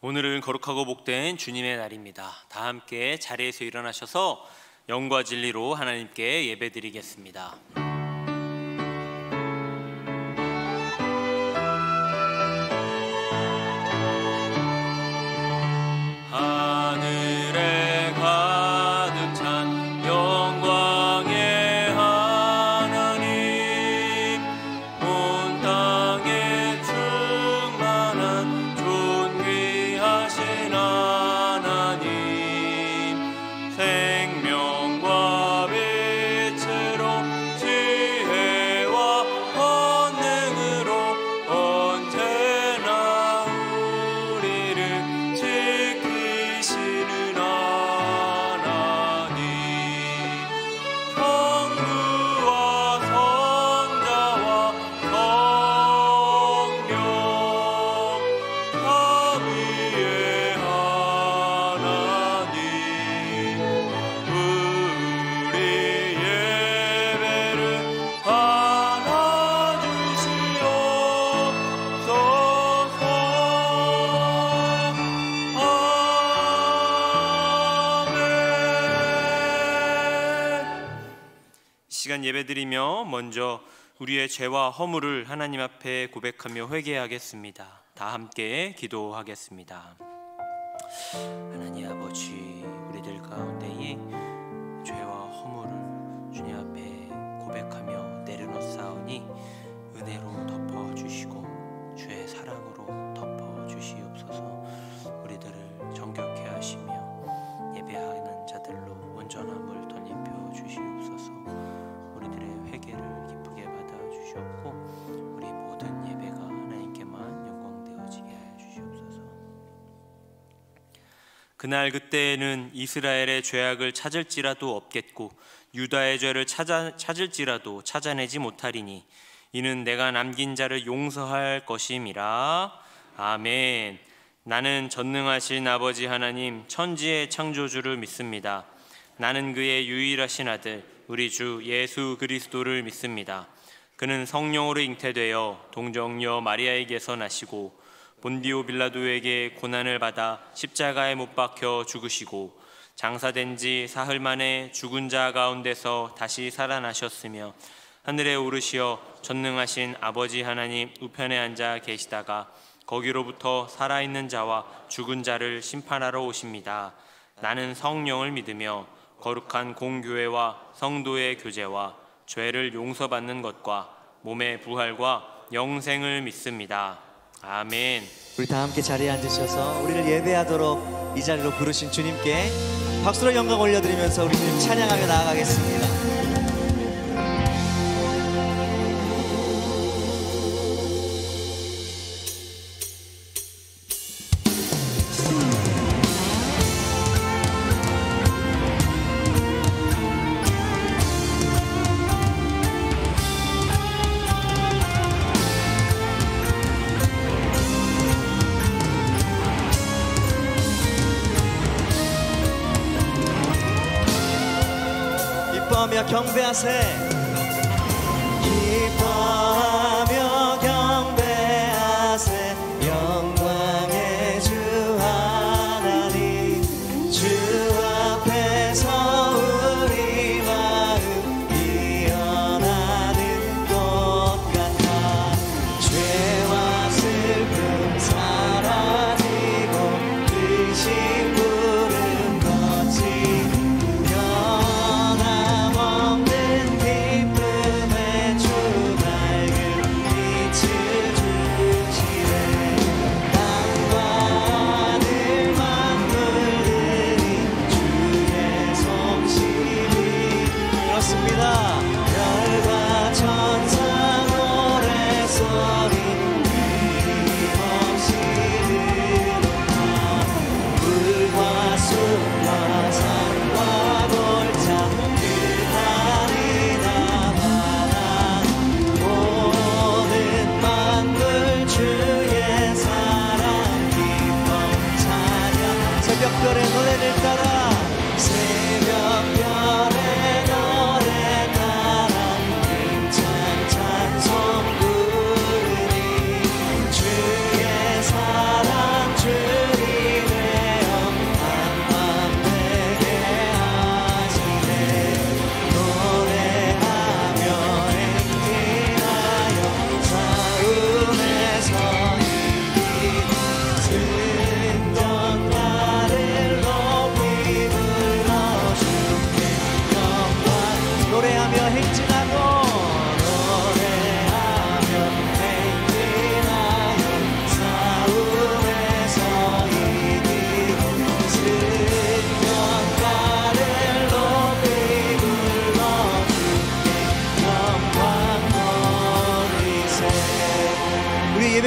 오늘은 거룩하고 복된 주님의 날입니다. 다 함께 자리에서 일어나셔서 영과 진리로 하나님께 예배드리겠습니다. 하늘에 가득 찬 영광의 하나님, 온 땅에 충만한 존귀하신 하나님, 생명과 빛으로 지혜와 권능으로 언제나 우리를 지키시는 하나님, 성부와 성자와 성령 삼위의 하나님, 우리 예배를 받아주시옵소서. 아멘. 이 시간 예배드리며 먼저 우리의 죄와 허물을 하나님 앞에 고백하며 회개하겠습니다. 다 함께 기도하겠습니다. 하나님 아버지, 우리들 가운데에 죄와 허물을 주님 앞에 고백하며 내려놓사오니 은혜로 덮어주시고 주의 사랑으로 덮어주시옵소서. 우리들을 정결케 하시며 예배하는 자들로 온전함을 덧입혀 주시옵소서. 우리들의 회개를 기쁘게 받아주시옵고 우리 모든 예배가 하나님께만 영광되어지게 하여 주시옵소서. 그날 그때에는 이스라엘의 죄악을 찾을지라도 없겠고 유다의 죄를 찾을지라도 찾아내지 못하리니 이는 내가 남긴 자를 용서할 것임이라. 아멘. 나는 전능하신 아버지 하나님 천지의 창조주를 믿습니다. 나는 그의 유일하신 아들 우리 주 예수 그리스도를 믿습니다. 그는 성령으로 잉태되어 동정녀 마리아에게서 나시고 본디오 빌라도에게 고난을 받아 십자가에 못 박혀 죽으시고 장사된 지 사흘 만에 죽은 자 가운데서 다시 살아나셨으며 하늘에 오르시어 전능하신 아버지 하나님 우편에 앉아 계시다가 거기로부터 살아있는 자와 죽은 자를 심판하러 오십니다. 나는 성령을 믿으며 거룩한 공교회와 성도의 교제와 죄를 용서받는 것과 몸의 부활과 영생을 믿습니다. 아멘. 우리 다 함께 자리에 앉으셔서 우리를 예배하도록 이 자리로 부르신 주님께 박수로 영광 올려드리면서 우리 주님 찬양하며 나아가겠습니다. 기뻐하며 경배하세. 기뻐하며 경배하세. 영광의 주 하나님, 주 앞에서 우리 마음 피어나는 꽃 같아. 죄와 슬픔 사라지고 뜻이 부른 것이 변함없는 빛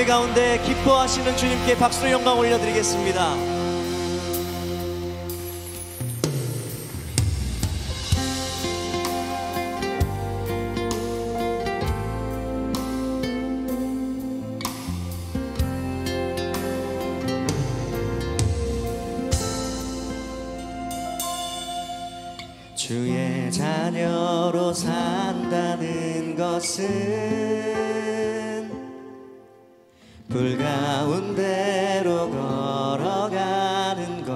가운데 기뻐하시는 주님께 박수로 영광 올려드리겠습니다. 주의 자녀로 산다는 것은 불 가운데로 걸어가는 것,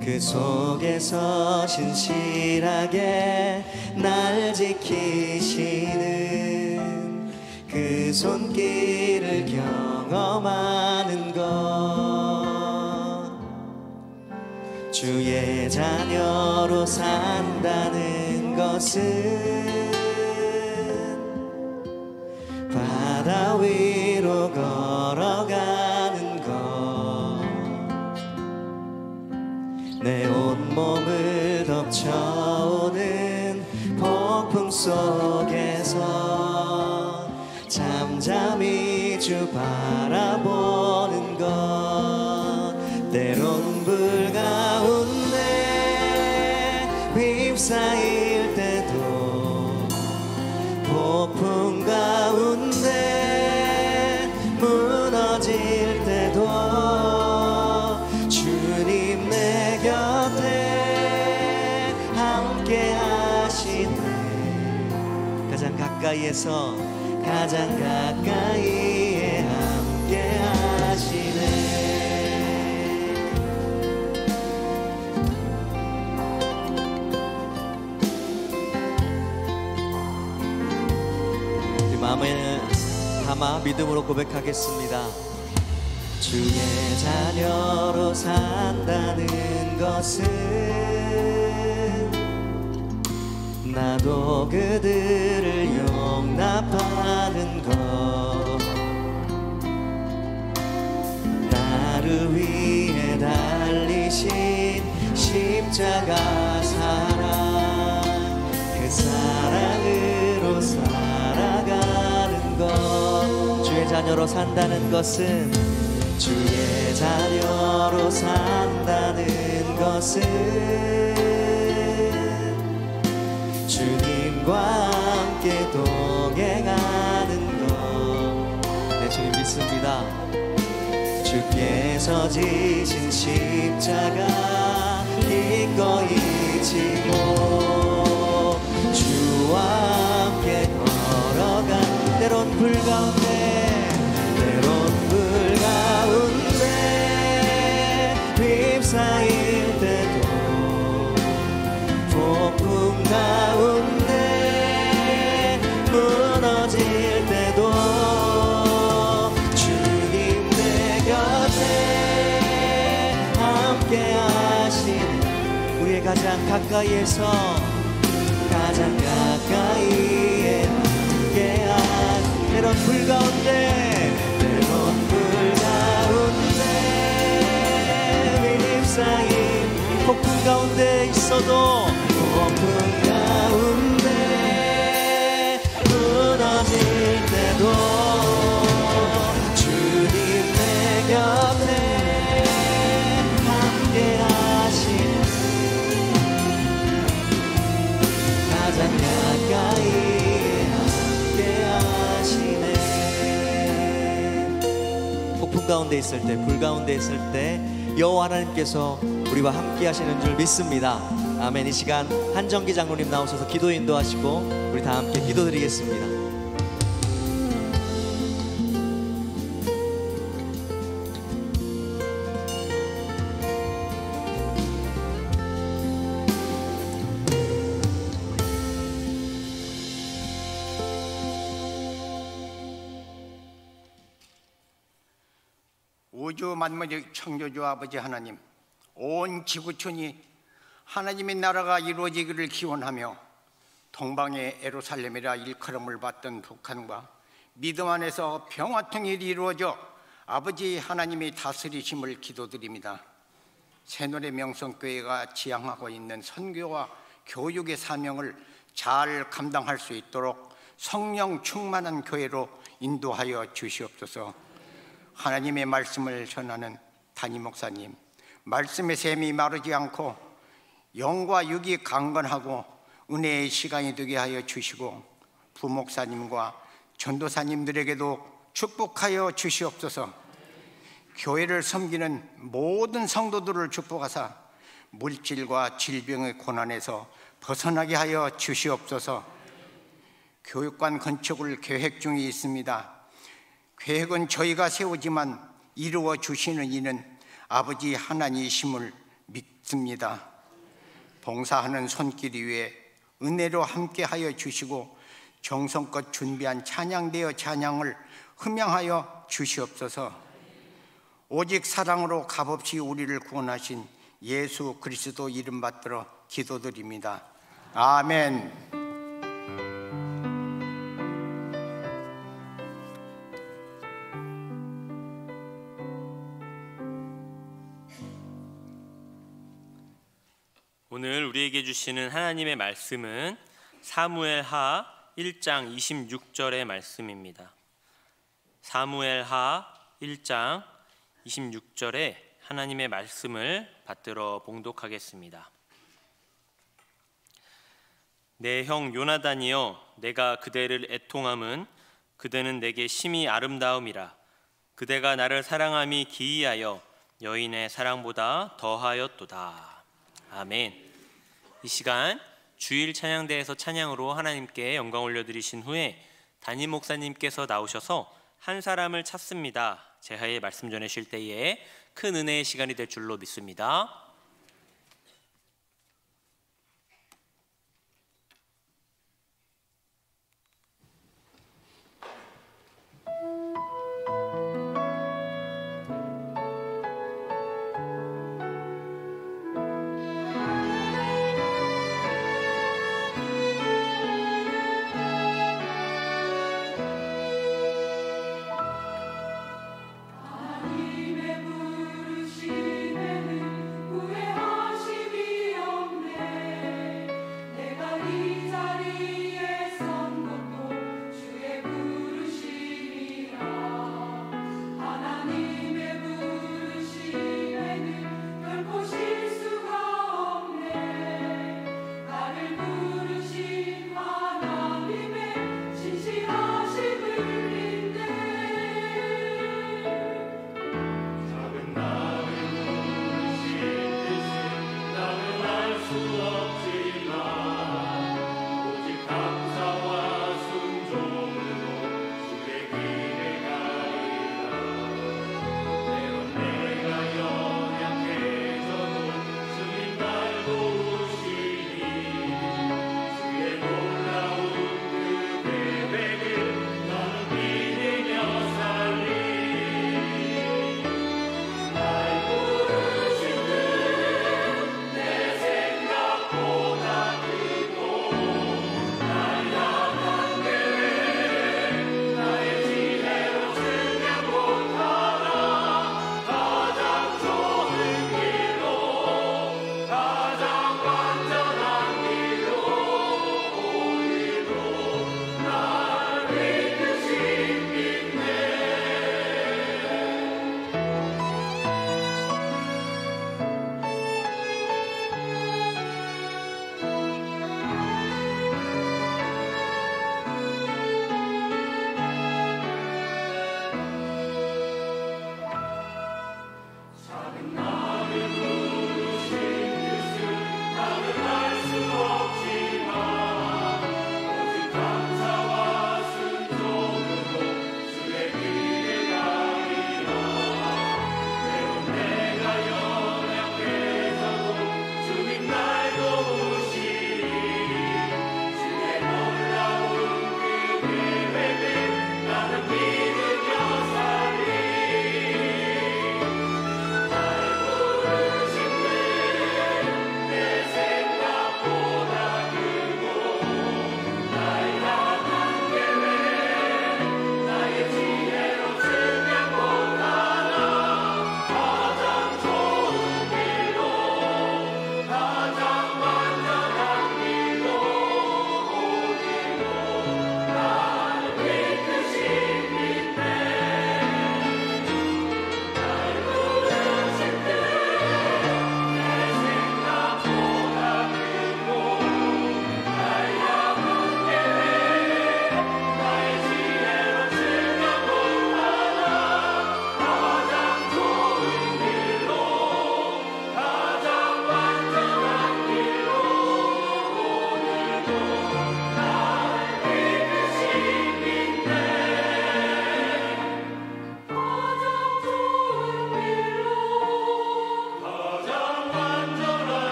그 속에서 신실하게 날 지키시는 그 손길을 경험하는 것. 주의 자녀로 산다는 것은 바다 위로 걸어가는 것, 내 온몸을 덮쳐오는 폭풍 속에서 잠잠히 주 바라보는 것, 때론 불 가운데 휩싸일 때도 폭풍 가운데 무너질 때도 주님 내 곁에 함께 하시네. 가장 가까이에서 가장 가까이에 함께 하시네. 마음에 담아 믿음으로 고백하겠습니다. 주의 자녀로 산다는 것은 나도 그들을 용납하는 것, 나를 위해 달리신 십자가 사랑, 그 사랑으로 살아가는 것. 주의 자녀로 산다는 것은, 주의 자녀로 산다는 것은 주님과 함께 동행하는 것. 네, 주님 믿습니다. 주께서 지신 십자가 기꺼이 지고 주와 함께 걸어간, 때론 불 가운데, 때론 불 가운데 휩싸일 때도, 폭풍 가운데 무너질 때도 주님 내 곁에 함께 하시는, 우리의 가장 가까이에서 가장 가까이에 함께 하시는, 때론 불 가운데, 때론 불 가운데 휩싸인, 폭풍 가운데 있어도 폭풍 가운데 무너질 때도 주님 내 곁에 함께 하시는, 가장 가까이 함께 하시네. 폭풍 가운데 있을 때, 불 가운데 있을 때 여호와 하나님께서 우리와 함께 하시는 줄 믿습니다. 아멘. 이 시간 한정기 장로님 나오셔서 기도 인도하시고 우리 다 함께 기도드리겠습니다. 우주 만물의 창조주 아버지 하나님, 온 지구촌이 하나님의 나라가 이루어지기를 기원하며 동방의 예루살렘이라 일컬음을 받던 북한과 믿음 안에서 평화통일이 이루어져 아버지 하나님의 다스리심을 기도드립니다. 새노래 명성교회가 지향하고 있는 선교와 교육의 사명을 잘 감당할 수 있도록 성령 충만한 교회로 인도하여 주시옵소서. 하나님의 말씀을 전하는 담임 목사님, 말씀의 샘이 마르지 않고 영과 육이 강건하고 은혜의 시간이 되게 하여 주시고, 부목사님과 전도사님들에게도 축복하여 주시옵소서. 교회를 섬기는 모든 성도들을 축복하사 물질과 질병의 고난에서 벗어나게 하여 주시옵소서. 교육관 건축을 계획 중에 있습니다. 계획은 저희가 세우지만 이루어 주시는 이는 아버지 하나님이심을 믿습니다. 봉사하는 손길 위에 은혜로 함께하여 주시고 정성껏 준비한 찬양되어 찬양을 흠양하여 주시옵소서. 오직 사랑으로 값없이 우리를 구원하신 예수 그리스도 이름 받들어 기도드립니다. 아멘. 오늘 우리에게 주시는 하나님의 말씀은 사무엘하 1장 26절의 말씀입니다. 사무엘하 1장 26절에 하나님의 말씀을 받들어 봉독하겠습니다. 내 형 요나단이여, 내가 그대를 애통함은 그대는 내게 심히 아름다움이라. 그대가 나를 사랑함이 기이하여 여인의 사랑보다 더하였도다. 아멘. 이 시간 주일 찬양대에서 찬양으로 하나님께 영광 올려드리신 후에 담임 목사님께서 나오셔서 한 사람을 찾습니다 제하의 말씀 전해주실 때에 큰 은혜의 시간이 될 줄로 믿습니다. 하나님의 부르심에는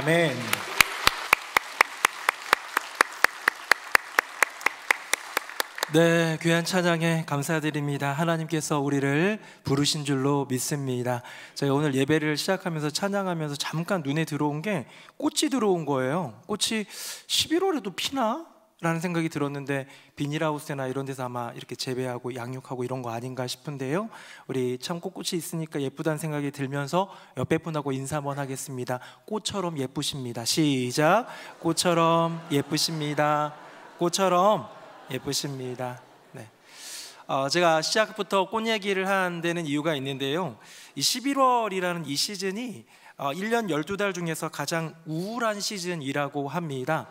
아멘. 네, 귀한 찬양에 감사드립니다. 하나님께서 우리를 부르신 줄로 믿습니다. 저희 오늘 예배를 시작하면서 찬양하면서 잠깐 눈에 들어온 게 꽃이 들어온 거예요. 꽃이 11월에도 피나? 라는 생각이 들었는데 비닐하우스나 이런 데서 아마 이렇게 재배하고 양육하고 이런 거 아닌가 싶은데요. 우리 참 꽃이 있으니까 예쁘다는 생각이 들면서 옆에 분하고 인사 한번 하겠습니다. 꽃처럼 예쁘십니다. 시작. 꽃처럼 예쁘십니다. 꽃처럼 예쁘십니다. 네. 제가 시작부터 꽃 얘기를 하는 데는 이유가 있는데요. 이 11월이라는 이 시즌이 1년 12달 중에서 가장 우울한 시즌이라고 합니다.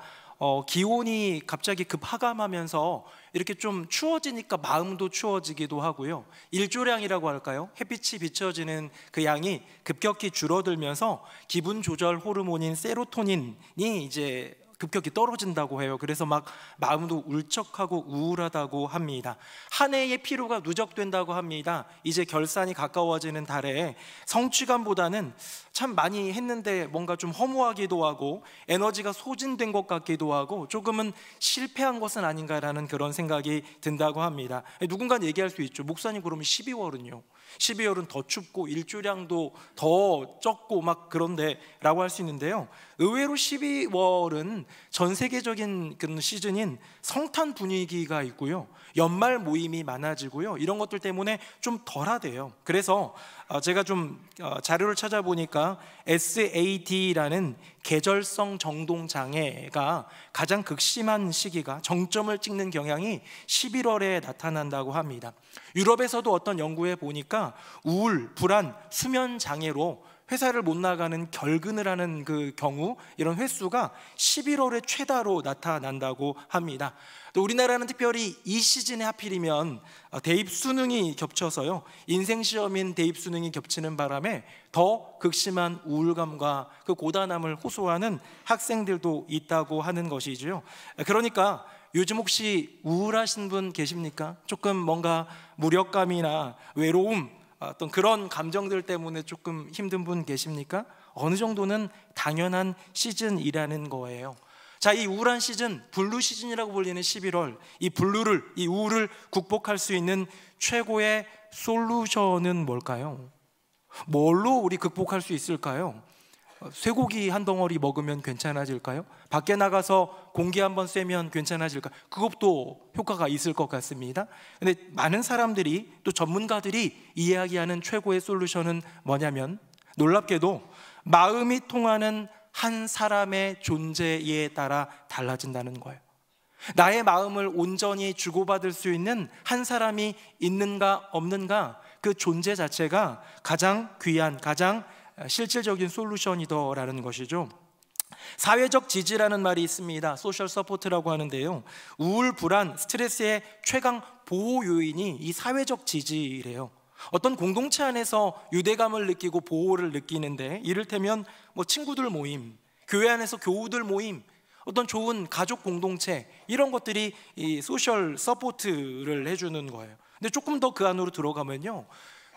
기온이 갑자기 급하감하면서 이렇게 좀 추워지니까 마음도 추워지기도 하고요. 일조량이라고 할까요? 햇빛이 비춰지는 그 양이 급격히 줄어들면서 기분 조절 호르몬인 세로토닌이 이제 급격히 떨어진다고 해요. 그래서 막 마음도 울적하고 우울하다고 합니다. 한 해의 피로가 누적된다고 합니다. 이제 결산이 가까워지는 달에 성취감보다는 참 많이 했는데 뭔가 좀 허무하기도 하고 에너지가 소진된 것 같기도 하고 조금은 실패한 것은 아닌가라는 그런 생각이 든다고 합니다. 누군가는 얘기할 수 있죠. 목사님, 그러면 12월은요? 12월은 더 춥고 일조량도 더 적고 막 그런데 라고 할 수 있는데요. 의외로 12월은 전 세계적인 그 시즌인 성탄 분위기가 있고요. 연말 모임이 많아지고요. 이런 것들 때문에 좀 덜하대요. 그래서 제가 좀 자료를 찾아보니까 SAD라는 계절성 정동 장애가 가장 극심한 시기가 정점을 찍는 경향이 11월에 나타난다고 합니다. 유럽에서도 어떤 연구에 보니까 우울, 불안, 수면 장애로 회사를 못 나가는 결근을 하는 그 경우 이런 횟수가 11월에 최다로 나타난다고 합니다. 또 우리나라는 특별히 이 시즌에 하필이면 대입 수능이 겹쳐서요, 인생 시험인 대입 수능이 겹치는 바람에 더 극심한 우울감과 그 고단함을 호소하는 학생들도 있다고 하는 것이죠. 그러니까 요즘 혹시 우울하신 분 계십니까? 조금 뭔가 무력감이나 외로움, 어떤 그런 감정들 때문에 조금 힘든 분 계십니까? 어느 정도는 당연한 시즌이라는 거예요. 자, 이 우울한 시즌, 블루 시즌이라고 불리는 11월, 이 블루를, 이 우울을 극복할 수 있는 최고의 솔루션은 뭘까요? 뭘로 우리 극복할 수 있을까요? 쇠고기 한 덩어리 먹으면 괜찮아질까요? 밖에 나가서 공기 한번 쐬면 괜찮아질까요? 그것도 효과가 있을 것 같습니다. 근데 많은 사람들이, 또 전문가들이 이야기하는 최고의 솔루션은 뭐냐면, 놀랍게도 마음이 통하는 한 사람의 존재에 따라 달라진다는 거예요. 나의 마음을 온전히 주고받을 수 있는 한 사람이 있는가 없는가, 그 존재 자체가 가장 귀한, 가장 실질적인 솔루션이더라는 것이죠. 사회적 지지라는 말이 있습니다. 소셜 서포트라고 하는데요, 우울, 불안, 스트레스의 최강 보호 요인이 이 사회적 지지래요. 어떤 공동체 안에서 유대감을 느끼고 보호를 느끼는데, 이를테면 뭐 친구들 모임, 교회 안에서 교우들 모임, 어떤 좋은 가족 공동체, 이런 것들이 이 소셜 서포트를 해주는 거예요. 근데 조금 더 그 안으로 들어가면요,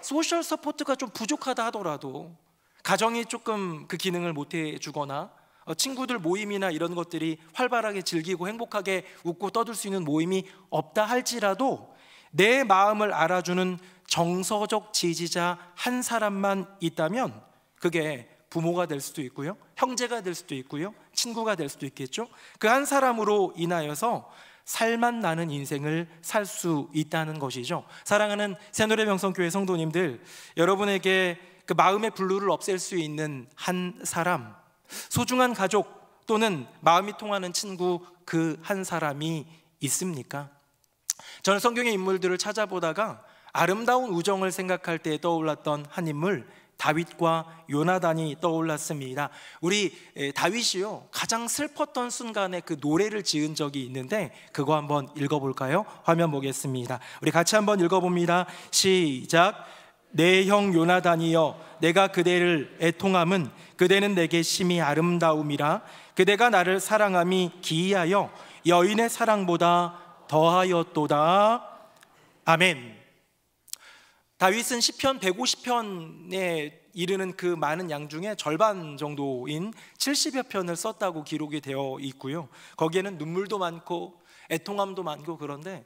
소셜 서포트가 좀 부족하다 하더라도, 가정이 조금 그 기능을 못 해주거나 친구들 모임이나 이런 것들이 활발하게 즐기고 행복하게 웃고 떠들 수 있는 모임이 없다 할지라도, 내 마음을 알아주는 정서적 지지자 한 사람만 있다면 그게 부모가 될 수도 있고요, 형제가 될 수도 있고요, 친구가 될 수도 있겠죠. 그 한 사람으로 인하여서 살맛 나는 인생을 살 수 있다는 것이죠. 사랑하는 새노래명성교회 성도님들, 여러분에게 그 마음의 블루를 없앨 수 있는 한 사람, 소중한 가족 또는 마음이 통하는 친구, 그 한 사람이 있습니까? 저는 성경의 인물들을 찾아보다가 아름다운 우정을 생각할 때 떠올랐던 한 인물, 다윗과 요나단이 떠올랐습니다. 우리 다윗이요, 가장 슬펐던 순간에 그 노래를 지은 적이 있는데, 그거 한번 읽어볼까요? 화면 보겠습니다. 우리 같이 한번 읽어봅니다. 시작. 내 형 요나단이여, 내가 그대를 애통함은 그대는 내게 심히 아름다움이라. 그대가 나를 사랑함이 기이하여 여인의 사랑보다 더하였도다. 아멘. 다윗은 시편 150편의 이르는 그 많은 양 중에 절반 정도인 70여 편을 썼다고 기록이 되어 있고요. 거기에는 눈물도 많고 애통함도 많고, 그런데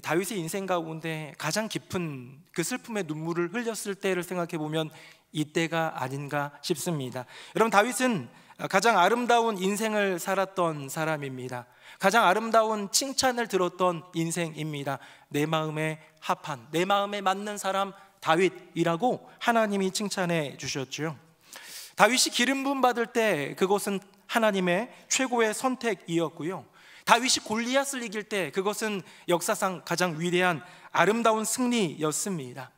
다윗의 인생 가운데 가장 깊은 그 슬픔의 눈물을 흘렸을 때를 생각해 보면 이때가 아닌가 싶습니다. 여러분, 다윗은 가장 아름다운 인생을 살았던 사람입니다. 가장 아름다운 칭찬을 들었던 인생입니다. 내 마음에 합한, 내 마음에 맞는 사람 다윗이라고 하나님이 칭찬해 주셨죠. 다윗이 기름 부음 받을 때 그것은 하나님의 최고의 선택이었고요. 다윗이 골리앗을 이길 때 그것은 역사상 가장 위대한 아름다운 승리였습니다.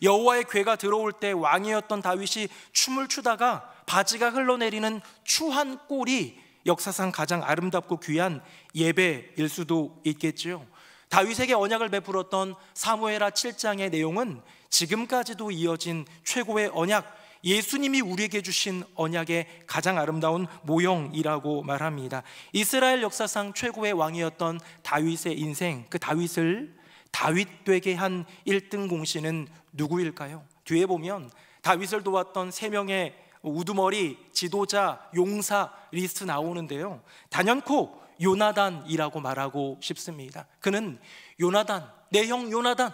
여호와의 괴가 들어올 때 왕이었던 다윗이 춤을 추다가 바지가 흘러내리는 추한 꼴이 역사상 가장 아름답고 귀한 예배일 수도 있겠지요. 다윗에게 언약을 베풀었던 사무엘하 7장의 내용은 지금까지도 이어진 최고의 언약, 예수님이 우리에게 주신 언약의 가장 아름다운 모형이라고 말합니다. 이스라엘 역사상 최고의 왕이었던 다윗의 인생, 그 다윗을 다윗되게 한 1등 공신은 누구일까요? 뒤에 보면 다윗을 도왔던 3명의 우두머리, 지도자, 용사 리스트 나오는데요, 단연코 요나단이라고 말하고 싶습니다. 그는 요나단, 내 형 요나단,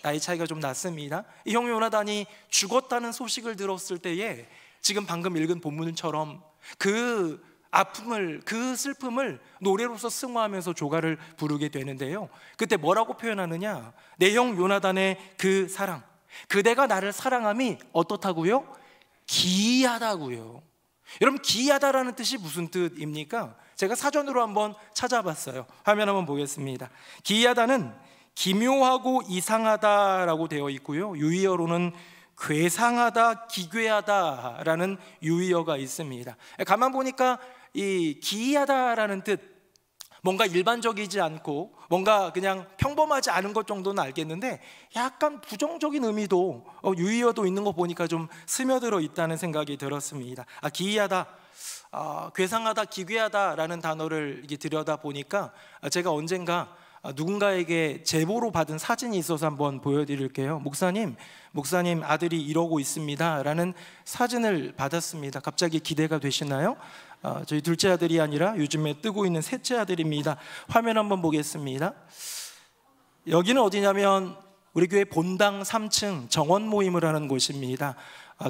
나이 차이가 좀 났습니다. 이 형 요나단이 죽었다는 소식을 들었을 때에 지금 방금 읽은 본문처럼 그 아픔을, 그 슬픔을 노래로서 승화하면서 조가를 부르게 되는데요, 그때 뭐라고 표현하느냐? 내 형 요나단의 그 사랑, 그대가 나를 사랑함이 어떻다고요? 기이하다고요. 여러분, 기이하다라는 뜻이 무슨 뜻입니까? 제가 사전으로 한번 찾아봤어요. 화면 한번 보겠습니다. 기이하다는 기묘하고 이상하다라고 되어 있고요, 유의어로는 괴상하다, 기괴하다라는 유의어가 있습니다. 가만 보니까 이 기이하다라는 뜻, 뭔가 일반적이지 않고 뭔가 그냥 평범하지 않은 것 정도는 알겠는데 약간 부정적인 의미도 유의어도 있는 거 보니까 좀 스며들어 있다는 생각이 들었습니다. 기이하다, 괴상하다, 기괴하다라는 단어를 들여다 보니까 제가 언젠가 누군가에게 제보로 받은 사진이 있어서 한번 보여드릴게요. 목사님 아들이 이러고 있습니다 라는 사진을 받았습니다. 갑자기 기대가 되시나요? 저희 둘째 아들이 아니라 요즘에 뜨고 있는 셋째 아들입니다. 화면 한번 보겠습니다. 여기는 어디냐면 우리 교회 본당 3층 정원 모임을 하는 곳입니다.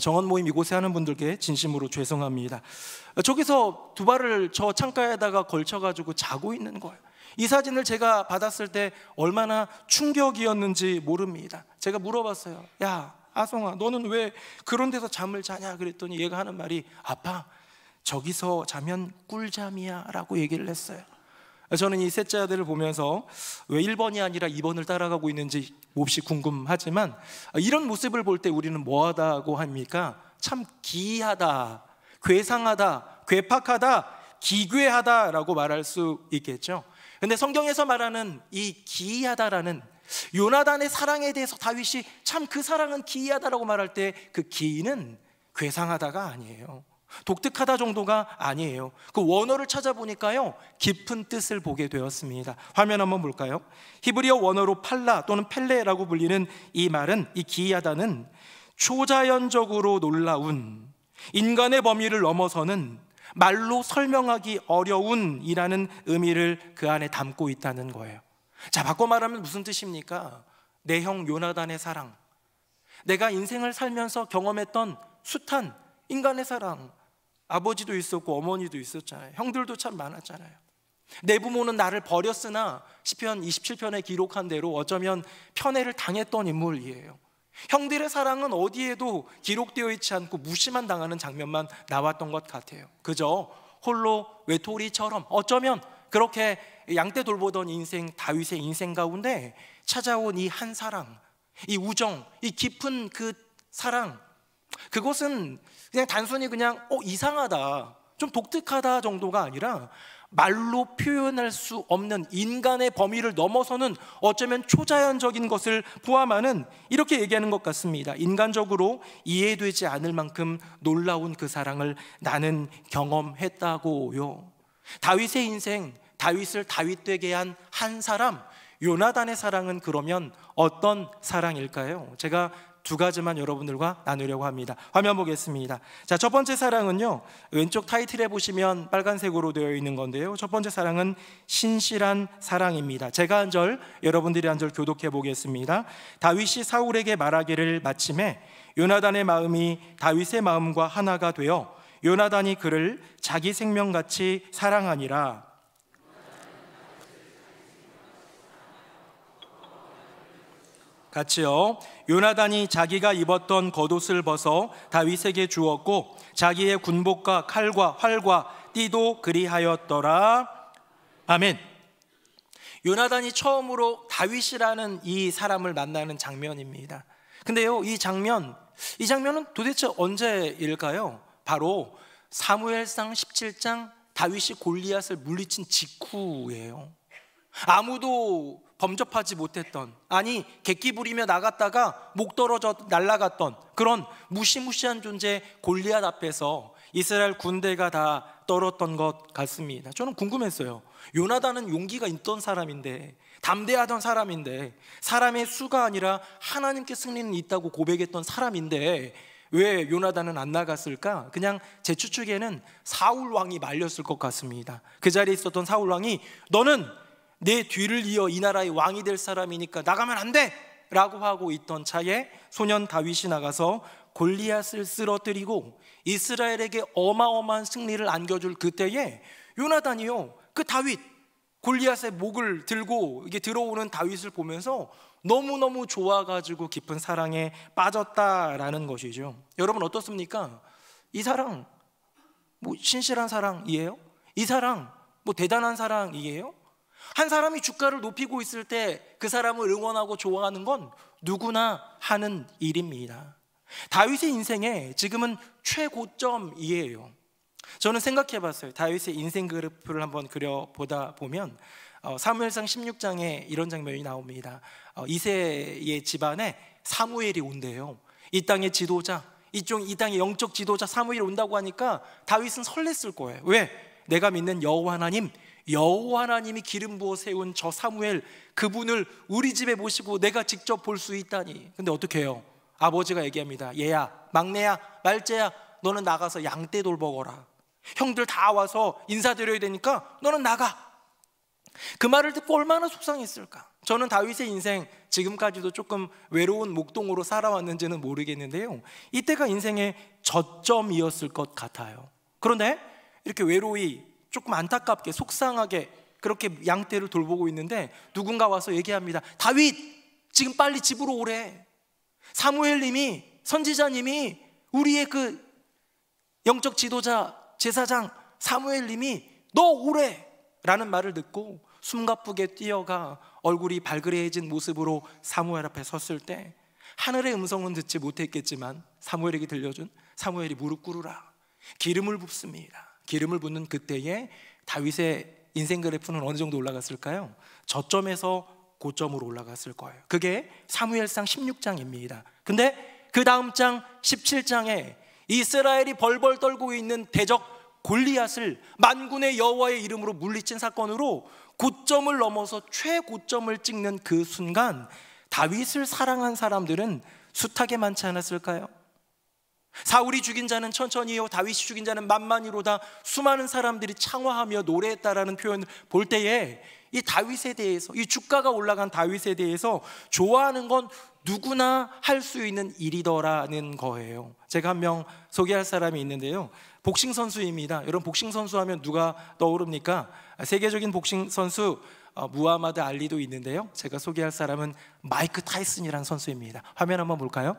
정원 모임 이곳에 하는 분들께 진심으로 죄송합니다. 저기서 두 발을 저 창가에다가 걸쳐가지고 자고 있는 거예요. 이 사진을 제가 받았을 때 얼마나 충격이었는지 모릅니다. 제가 물어봤어요. 야, 아성아, 너는 왜 그런 데서 잠을 자냐? 그랬더니 얘가 하는 말이, 아빠, 저기서 자면 꿀잠이야 라고 얘기를 했어요. 저는 이 셋째 아들을 보면서 왜 1번이 아니라 2번을 따라가고 있는지 몹시 궁금하지만, 이런 모습을 볼 때 우리는 뭐하다고 합니까? 참 기이하다, 괴상하다, 괴팍하다, 기괴하다라고 말할 수 있겠죠. 근데 성경에서 말하는 이 기이하다라는 요나단의 사랑에 대해서 다윗이 참 그 사랑은 기이하다라고 말할 때 그 기이는 괴상하다가 아니에요, 독특하다 정도가 아니에요. 그 원어를 찾아보니까요, 깊은 뜻을 보게 되었습니다. 화면 한번 볼까요? 히브리어 원어로 팔라 또는 펠레라고 불리는 이 말은, 이 기이하다는 초자연적으로 놀라운, 인간의 범위를 넘어서는, 말로 설명하기 어려운 이라는 의미를 그 안에 담고 있다는 거예요. 자, 바꿔 말하면 무슨 뜻입니까? 내 형 요나단의 사랑, 내가 인생을 살면서 경험했던 숱한 인간의 사랑, 아버지도 있었고 어머니도 있었잖아요. 형들도 참 많았잖아요. 내 부모는 나를 버렸으나 시편 27편에 기록한 대로 어쩌면 편애를 당했던 인물이에요. 형들의 사랑은 어디에도 기록되어 있지 않고 무시만 당하는 장면만 나왔던 것 같아요. 그저 홀로 외톨이처럼 어쩌면 그렇게 양떼 돌보던 인생, 다윗의 인생 가운데 찾아온 이 한 사랑, 이 우정, 이 깊은 그 사랑, 그것은 그냥 단순히 그냥 이상하다, 좀 독특하다 정도가 아니라 말로 표현할 수 없는 인간의 범위를 넘어서는 어쩌면 초자연적인 것을 포함하는, 이렇게 얘기하는 것 같습니다. 인간적으로 이해되지 않을 만큼 놀라운 그 사랑을 나는 경험했다고요. 다윗의 인생, 다윗을 다윗되게 한 한 사람, 요나단의 사랑은 그러면 어떤 사랑일까요? 제가 두 가지만 여러분들과 나누려고 합니다. 화면 보겠습니다. 자, 첫 번째 사랑은요, 왼쪽 타이틀에 보시면 빨간색으로 되어 있는 건데요, 첫 번째 사랑은 신실한 사랑입니다. 제가 한 절, 여러분들이 한 절 교독해 보겠습니다. 다윗이 사울에게 말하기를 마침에 요나단의 마음이 다윗의 마음과 하나가 되어 요나단이 그를 자기 생명같이 사랑하니라. 같이요. 요나단이 자기가 입었던 겉옷을 벗어 다윗에게 주었고 자기의 군복과 칼과 활과 띠도 그리하였더라. 아멘. 요나단이 처음으로 다윗이라는 이 사람을 만나는 장면입니다. 근데요, 이 장면은 도대체 언제일까요? 바로 사무엘상 17장 다윗이 골리앗을 물리친 직후예요. 아무도 범접하지 못했던, 아니 객기 부리며 나갔다가 목 떨어져 날아갔던 그런 무시무시한 존재 골리앗 앞에서 이스라엘 군대가 다 떨었던 것 같습니다. 저는 궁금했어요. 요나단은 용기가 있던 사람인데, 담대하던 사람인데, 사람의 수가 아니라 하나님께 승리는 있다고 고백했던 사람인데 왜 요나단은 안 나갔을까? 그냥 제 추측에는 사울 왕이 말렸을 것 같습니다. 그 자리에 있었던 사울 왕이 너는 내 뒤를 이어 이 나라의 왕이 될 사람이니까 나가면 안 돼! 라고 하고 있던 차에 소년 다윗이 나가서 골리앗을 쓰러뜨리고 이스라엘에게 어마어마한 승리를 안겨줄 그때에 요나단이요, 그 다윗, 골리앗의 목을 들고 이게 들어오는 다윗을 보면서 너무너무 좋아가지고 깊은 사랑에 빠졌다라는 것이죠. 여러분 어떻습니까? 이 사랑 뭐 신실한 사랑이에요? 이 사랑 뭐 대단한 사랑이에요? 한 사람이 주가를 높이고 있을 때 그 사람을 응원하고 좋아하는 건 누구나 하는 일입니다. 다윗의 인생에 지금은 최고점이에요. 저는 생각해봤어요. 다윗의 인생 그래프를 한번 그려보다 보면 사무엘상 16장에 이런 장면이 나옵니다. 이새의 집안에 사무엘이 온대요. 이 땅의 지도자, 이 땅의 영적 지도자 사무엘이 온다고 하니까 다윗은 설렜을 거예요. 왜? 내가 믿는 여호와 하나님이 기름 부어 세운 저 사무엘, 그분을 우리 집에 모시고 내가 직접 볼 수 있다니. 근데 어떻게 해요? 아버지가 얘기합니다. 얘야, 막내야, 말째야, 너는 나가서 양떼 돌보거라. 형들 다 와서 인사드려야 되니까 너는 나가. 그 말을 듣고 얼마나 속상했을까. 저는 다윗의 인생 지금까지도 조금 외로운 목동으로 살아왔는지는 모르겠는데요, 이때가 인생의 저점이었을 것 같아요. 그런데 이렇게 외로이 조금 안타깝게 속상하게 그렇게 양떼를 돌보고 있는데 누군가 와서 얘기합니다. 다윗, 지금 빨리 집으로 오래. 사무엘님이, 선지자님이, 우리의 그 영적 지도자 제사장 사무엘님이 너 오래 라는 말을 듣고 숨가쁘게 뛰어가 얼굴이 발그레해진 모습으로 사무엘 앞에 섰을 때 하늘의 음성은 듣지 못했겠지만 사무엘에게 들려준 사무엘이 무릎 꿇으라, 기름을 붓습니다. 기름을 붓는 그때에 다윗의 인생 그래프는 어느 정도 올라갔을까요? 저점에서 고점으로 올라갔을 거예요. 그게 사무엘상 16장입니다. 근데 그 다음 장 17장에 이스라엘이 벌벌 떨고 있는 대적 골리앗을 만군의 여호와의 이름으로 물리친 사건으로 고점을 넘어서 최고점을 찍는 그 순간 다윗을 사랑한 사람들은 숱하게 많지 않았을까요? 사울이 죽인 자는 천천히요, 다윗이 죽인 자는 만만히로다. 수많은 사람들이 창화하며 노래했다라는 표현을 볼 때에 이 다윗에 대해서, 이 주가가 올라간 다윗에 대해서 좋아하는 건 누구나 할 수 있는 일이더라는 거예요. 제가 한 명 소개할 사람이 있는데요, 복싱 선수입니다. 여러분 복싱 선수 하면 누가 떠오릅니까? 세계적인 복싱 선수 무하마드 알리도 있는데요, 제가 소개할 사람은 마이크 타이슨이라는 선수입니다. 화면 한번 볼까요?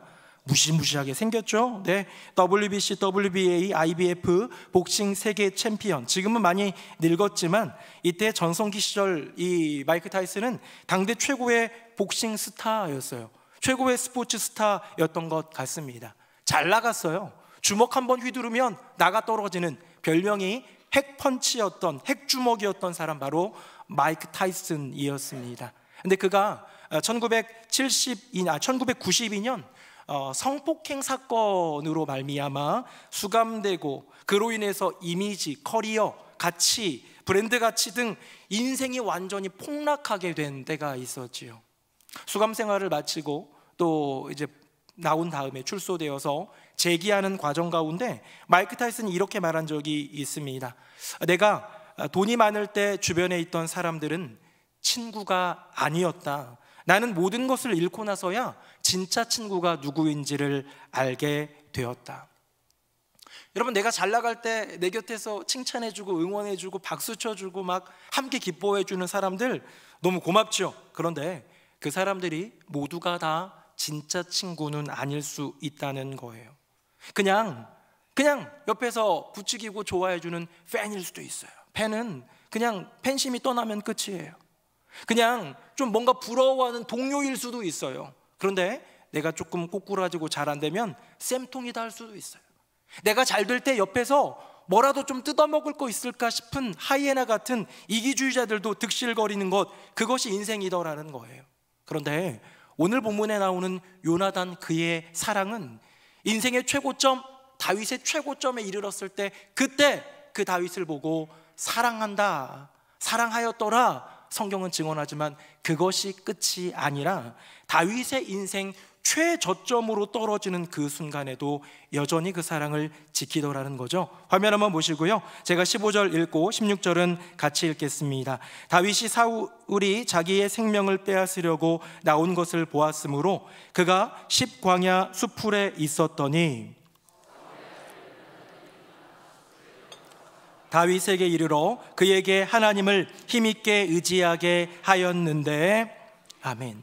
무시무시하게 생겼죠. 네, WBC, WBA, IBF 복싱 세계 챔피언. 지금은 많이 늙었지만 이때 전성기 시절 이 마이크 타이슨은 당대 최고의 복싱 스타였어요. 최고의 스포츠 스타였던 것 같습니다. 잘 나갔어요. 주먹 한번 휘두르면 나가 떨어지는 별명이 핵펀치였던, 핵주먹이었던 사람, 바로 마이크 타이슨이었습니다. 근데 그가 1992년 성폭행 사건으로 말미암아 수감되고 그로 인해서 이미지, 커리어, 가치, 브랜드 가치 등 인생이 완전히 폭락하게 된 때가 있었지요. 수감 생활을 마치고 또 이제 나온 다음에 출소되어서 재기하는 과정 가운데 마이크 타이슨이 이렇게 말한 적이 있습니다. 내가 돈이 많을 때 주변에 있던 사람들은 친구가 아니었다. 나는 모든 것을 잃고 나서야 진짜 친구가 누구인지를 알게 되었다. 여러분, 내가 잘 나갈 때 내 곁에서 칭찬해주고 응원해주고 박수 쳐주고 막 함께 기뻐해주는 사람들 너무 고맙죠. 그런데 그 사람들이 모두가 다 진짜 친구는 아닐 수 있다는 거예요. 그냥 옆에서 부추기고 좋아해주는 팬일 수도 있어요. 팬은 그냥 팬심이 떠나면 끝이에요. 그냥 좀 뭔가 부러워하는 동료일 수도 있어요. 그런데 내가 조금 꼬꾸라지고 잘 안 되면 쌤통이다 할 수도 있어요. 내가 잘 될 때 옆에서 뭐라도 좀 뜯어먹을 거 있을까 싶은 하이에나 같은 이기주의자들도 득실거리는 것, 그것이 인생이더라는 거예요. 그런데 오늘 본문에 나오는 요나단, 그의 사랑은 인생의 최고점, 다윗의 최고점에 이르렀을 때 그때 그 다윗을 보고 사랑한다, 사랑하였더라 성경은 증언하지만 그것이 끝이 아니라 다윗의 인생 최저점으로 떨어지는 그 순간에도 여전히 그 사랑을 지키더라는 거죠. 화면 한번 보시고요, 제가 15절 읽고 16절은 같이 읽겠습니다. 다윗이 사울이 자기의 생명을 빼앗으려고 나온 것을 보았으므로 그가 십광야 수풀에 있었더니 다윗에게 이르러 그에게 하나님을 힘있게 의지하게 하였는데. 아멘.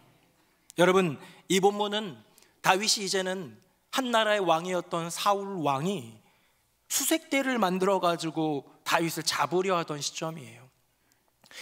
여러분, 이 본문은 다윗이 이제는 한 나라의 왕이었던 사울 왕이 수색대를 만들어 가지고 다윗을 잡으려 하던 시점이에요.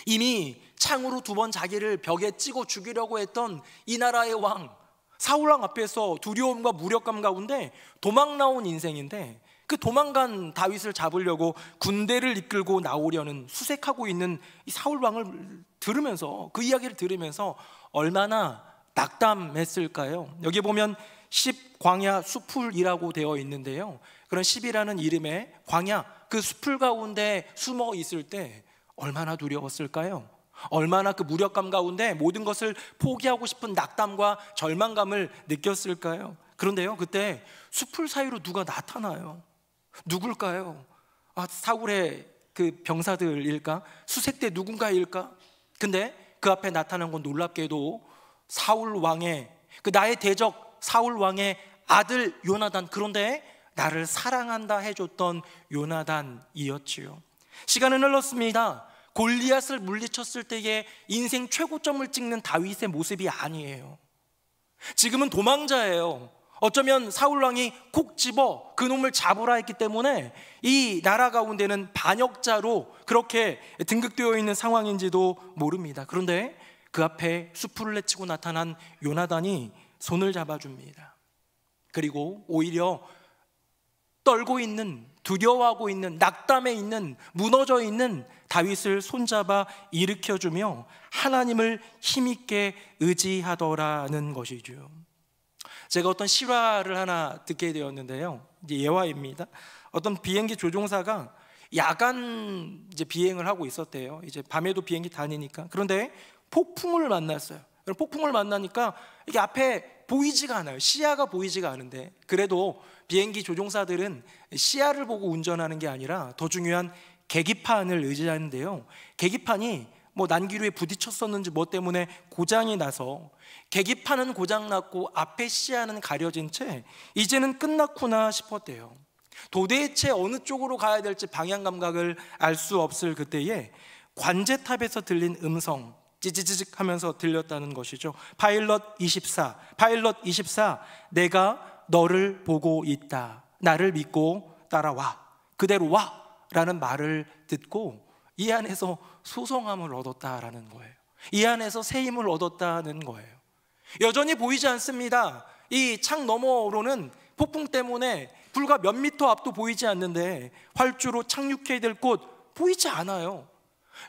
이미 창으로 2번 자기를 벽에 찍어 죽이려고 했던 이 나라의 왕 사울 왕 앞에서 두려움과 무력감 가운데 도망 나온 인생인데, 그 도망간 다윗을 잡으려고 군대를 이끌고 나오려는, 수색하고 있는 이 사울 왕을 들으면서, 그 이야기를 들으면서 얼마나 낙담했을까요? 여기 보면 10광야 수풀이라고 되어 있는데요, 그런 10이라는 이름의 광야, 그 수풀 가운데 숨어 있을 때 얼마나 두려웠을까요? 얼마나 그 무력감 가운데 모든 것을 포기하고 싶은 낙담과 절망감을 느꼈을까요? 그런데요, 그때 수풀 사이로 누가 나타나요. 누굴까요? 사울의 그 병사들일까? 수색대 누군가일까? 근데 그 앞에 나타난 건 놀랍게도 사울 왕의, 그 나의 대적 사울 왕의 아들 요나단, 그런데 나를 사랑한다 해줬던 요나단이었지요. 시간은 흘렀습니다. 골리앗을 물리쳤을 때의 인생 최고점을 찍는 다윗의 모습이 아니에요. 지금은 도망자예요. 어쩌면 사울 왕이 콕 집어 그놈을 잡으라 했기 때문에 이 나라 가운데는 반역자로 그렇게 등극되어 있는 상황인지도 모릅니다. 그런데 그 앞에 수풀을 내치고 나타난 요나단이 손을 잡아줍니다. 그리고 오히려 떨고 있는, 두려워하고 있는, 낙담해 있는, 무너져 있는 다윗을 손잡아 일으켜주며 하나님을 힘있게 의지하더라는 것이죠. 제가 어떤 실화를 하나 듣게 되었는데요, 이제 예화입니다. 어떤 비행기 조종사가 야간 이제 비행을 하고 있었대요. 이제 밤에도 비행기 다니니까. 그런데 폭풍을 만났어요. 폭풍을 만나니까 이게 앞에 보이지가 않아요. 시야가 보이지가 않은데, 그래도 비행기 조종사들은 시야를 보고 운전하는 게 아니라 더 중요한 계기판을 의지하는데요, 계기판이 뭐 난기류에 부딪혔었는지 뭐 때문에 고장이 나서 계기판은 고장났고 앞에 시야는 가려진 채 이제는 끝났구나 싶었대요. 도대체 어느 쪽으로 가야 될지 방향 감각을 알 수 없을 그때에 관제탑에서 들린 음성, 찌찌찌직 하면서 들렸다는 것이죠. 파일럿 24, 파일럿 24, 내가 너를 보고 있다. 나를 믿고 따라와. 그대로 와. 라는 말을 듣고 이 안에서 소성함을 얻었다라는 거예요. 이 안에서 새 힘을 얻었다는 거예요. 여전히 보이지 않습니다. 이 창 너머로는 폭풍 때문에 불과 몇 미터 앞도 보이지 않는데 활주로 착륙해야 될 곳 보이지 않아요.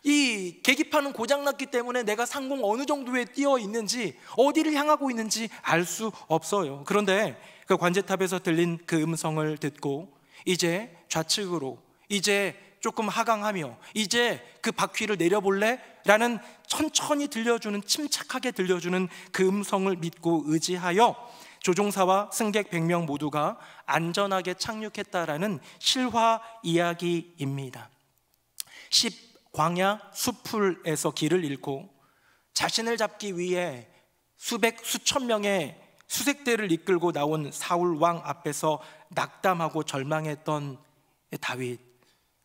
이 계기판은 고장났기 때문에 내가 상공 어느 정도에 뛰어 있는지, 어디를 향하고 있는지 알 수 없어요. 그런데 그 관제탑에서 들린 그 음성을 듣고 이제 좌측으로, 이제 조금 하강하며 이제 그 바퀴를 내려볼래? 라는 천천히 들려주는, 침착하게 들려주는 그 음성을 믿고 의지하여 조종사와 승객 100명 모두가 안전하게 착륙했다라는 실화 이야기입니다. 10광야 수풀에서 길을 잃고 자신을 잡기 위해 수천 명의 수색대를 이끌고 나온 사울 왕 앞에서 낙담하고 절망했던 다윗.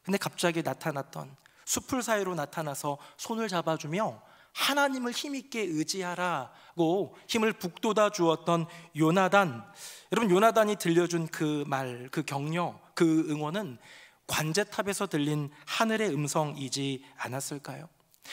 근데 갑자기 나타났던, 수풀 사이로 나타나서 손을 잡아주며 하나님을 힘있게 의지하라고 힘을 북돋아 주었던 요나단. 여러분, 요나단이 들려준 그 말, 그 격려, 그 응원은 관제탑에서 들린 하늘의 음성이지 않았을까요?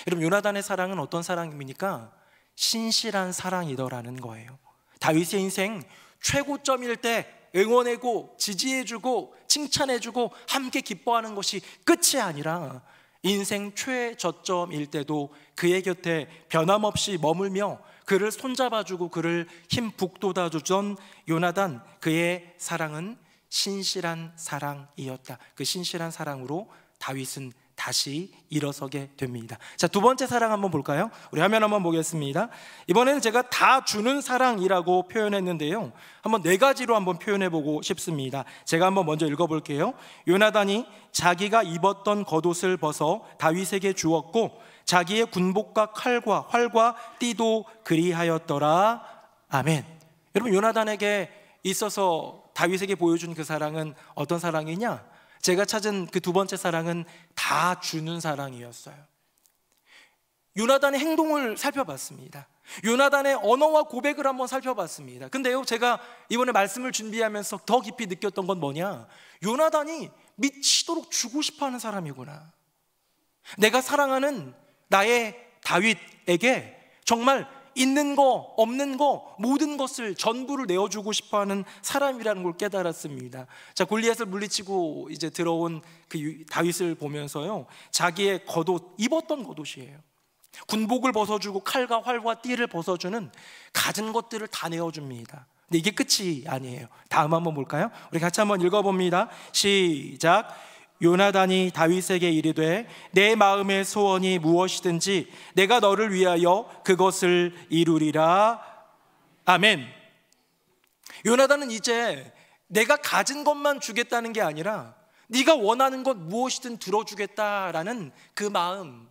여러분, 요나단의 사랑은 어떤 사랑입니까? 신실한 사랑이더라는 거예요. 다윗의 인생 최고점일 때 응원해주고 지지해주고 칭찬해주고 함께 기뻐하는 것이 끝이 아니라 인생 최저점일 때도 그의 곁에 변함없이 머물며 그를 손잡아주고 그를 힘 북돋아주던 요나단, 그의 사랑은 신실한 사랑이었다. 그 신실한 사랑으로 다윗은 다시 일어서게 됩니다. 자, 두 번째 사랑 한번 볼까요? 우리 화면 한번 보겠습니다. 이번에는 제가 다 주는 사랑이라고 표현했는데요, 한번 네 가지로 한번 표현해 보고 싶습니다. 제가 한번 먼저 읽어볼게요. 요나단이 자기가 입었던 겉옷을 벗어 다윗에게 주었고 자기의 군복과 칼과 활과 띠도 그리하였더라. 아멘. 여러분, 요나단에게 있어서 다윗에게 보여준 그 사랑은 어떤 사랑이냐? 제가 찾은 그 두 번째 사랑은 다 주는 사랑이었어요. 요나단의 행동을 살펴봤습니다. 요나단의 언어와 고백을 한번 살펴봤습니다. 근데요, 제가 이번에 말씀을 준비하면서 더 깊이 느꼈던 건 뭐냐? 요나단이 미치도록 주고 싶어하는 사람이구나. 내가 사랑하는 나의 다윗에게 정말 있는 거 없는 거 모든 것을 전부를 내어주고 싶어하는 사람이라는 걸 깨달았습니다. 자, 골리앗을 물리치고 이제 들어온 그 다윗을 보면서요, 자기의 겉옷, 입었던 겉옷이에요. 군복을 벗어주고 칼과 활과 띠를 벗어주는 가진 것들을 다 내어줍니다. 근데 이게 끝이 아니에요. 다음 한번 볼까요? 우리 같이 한번 읽어봅니다. 시작. 요나단이 다윗에게 이르되 내 마음의 소원이 무엇이든지 내가 너를 위하여 그것을 이루리라. 아멘. 요나단은 이제 내가 가진 것만 주겠다는 게 아니라 네가 원하는 것 무엇이든 들어주겠다라는 그 마음,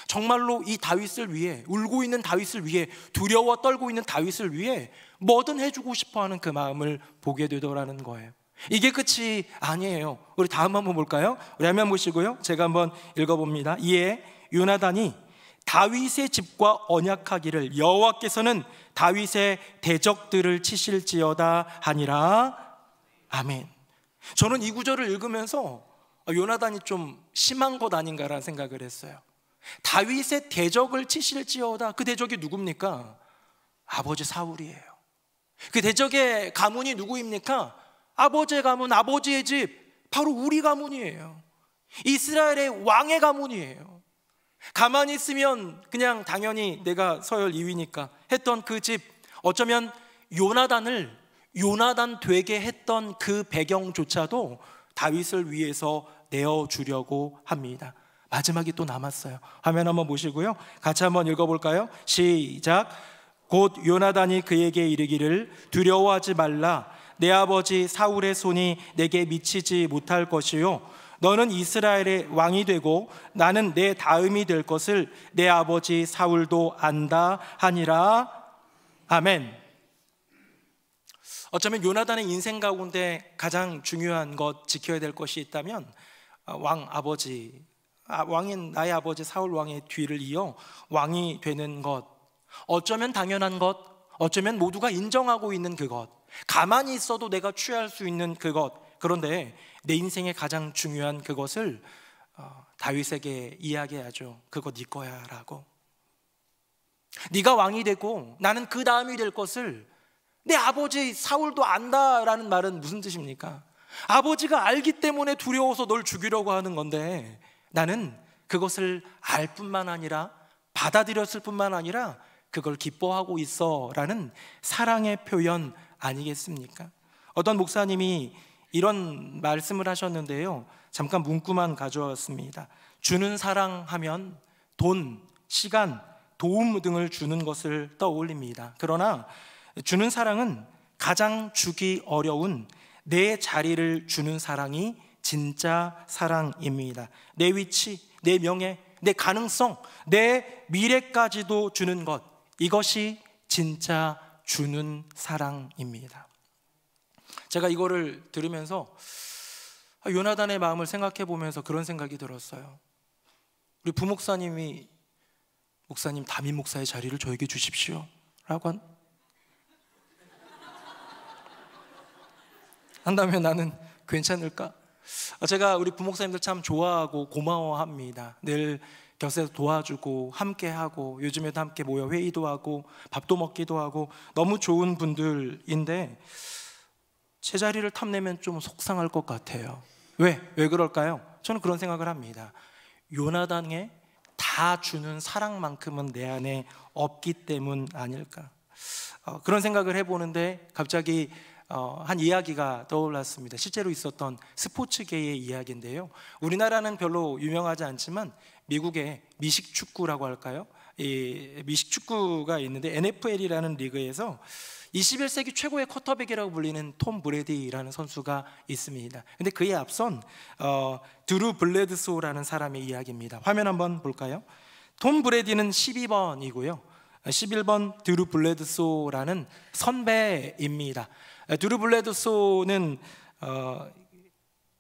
정말로 이 다윗을 위해, 울고 있는 다윗을 위해, 두려워 떨고 있는 다윗을 위해 뭐든 해주고 싶어하는 그 마음을 보게 되더라는 거예요. 이게 끝이 아니에요. 우리 다음 한번 볼까요? 우리 화면 보시고요, 제가 한번 읽어봅니다. 이에 요나단이 다윗의 집과 언약하기를 여호와께서는 다윗의 대적들을 치실지어다 하니라. 아멘. 저는 이 구절을 읽으면서 요나단이 좀 심한 것 아닌가라는 생각을 했어요. 다윗의 대적을 치실지어다. 그 대적이 누굽니까? 아버지 사울이에요. 그 대적의 가문이 누구입니까? 아버지의 가문, 아버지의 집, 바로 우리 가문이에요. 이스라엘의 왕의 가문이에요. 가만히 있으면 그냥 당연히 내가 서열 2위니까 했던 그 집, 어쩌면 요나단을 요나단 되게 했던 그 배경조차도 다윗을 위해서 내어주려고 합니다. 마지막이 또 남았어요. 화면 한번 보시고요, 같이 한번 읽어볼까요? 시작. 곧 요나단이 그에게 이르기를 두려워하지 말라. 내 아버지 사울의 손이 내게 미치지 못할 것이요 너는 이스라엘의 왕이 되고 나는 내 다음이 될 것을 내 아버지 사울도 안다 하니라. 아멘. 어쩌면 요나단의 인생 가운데 가장 중요한 것, 지켜야 될 것이 있다면 왕인 나의 아버지 사울 왕의 뒤를 이어 왕이 되는 것, 어쩌면 당연한 것, 어쩌면 모두가 인정하고 있는 그것, 가만히 있어도 내가 취할 수 있는 그것. 그런데 내 인생의 가장 중요한 그것을 다윗에게 이야기하죠. 그거 네 거야 라고. 네가 왕이 되고 나는 그 다음이 될 것을 내 아버지 사울도 안다라는 말은 무슨 뜻입니까? 아버지가 알기 때문에 두려워서 널 죽이려고 하는 건데 나는 그것을 알 뿐만 아니라 받아들였을 뿐만 아니라 그걸 기뻐하고 있어 라는 사랑의 표현 아니겠습니까? 어떤 목사님이 이런 말씀을 하셨는데요, 잠깐 문구만 가져왔습니다. 주는 사랑하면 돈, 시간, 도움 등을 주는 것을 떠올립니다. 그러나 주는 사랑은 가장 주기 어려운 내 자리를 주는 사랑이 진짜 사랑입니다. 내 위치, 내 명예, 내 가능성, 내 미래까지도 주는 것, 이것이 진짜 주는 사랑입니다. 제가 이거를 들으면서 요나단의 마음을 생각해 보면서 그런 생각이 들었어요. 우리 부목사님이 목사님 담임 목사의 자리를 저에게 주십시오 라고 한다면 나는 괜찮을까? 제가 우리 부목사님들 참 좋아하고 고마워합니다. 늘 곁에서 도와주고 함께하고 요즘에도 함께 모여 회의도 하고 밥도 먹기도 하고 너무 좋은 분들인데 제 자리를 탐내면 좀 속상할 것 같아요. 왜 그럴까요? 저는 그런 생각을 합니다. 요나단에 다 주는 사랑만큼은 내 안에 없기 때문 아닐까. 그런 생각을 해보는데 갑자기 한 이야기가 떠올랐습니다. 실제로 있었던 스포츠계의 이야기인데요. 우리나라는 별로 유명하지 않지만 미국의 미식축구라고 할까요? 이 미식축구가 있는데 NFL이라는 리그에서 21세기 최고의 쿼터백이라고 불리는 톰 브레디라는 선수가 있습니다. 근데 그에 앞선 드루 블레드소라는 사람의 이야기입니다. 화면 한번 볼까요? 톰 브레디는 12번이고요 11번 드루 블레드소라는 선배입니다. 드루 블레드소는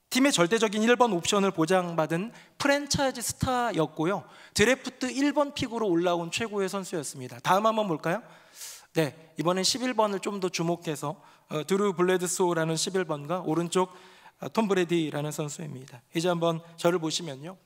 팀의 절대적인 1번 옵션을 보장받은 프랜차이즈 스타였고요 드래프트 1번 픽으로 올라온 최고의 선수였습니다. 다음 한번 볼까요? 네, 이번엔 11번을 좀 더 주목해서 드루 블레드소라는 11번과 오른쪽 톰 브레디라는 선수입니다. 이제 한번 저를 보시면요,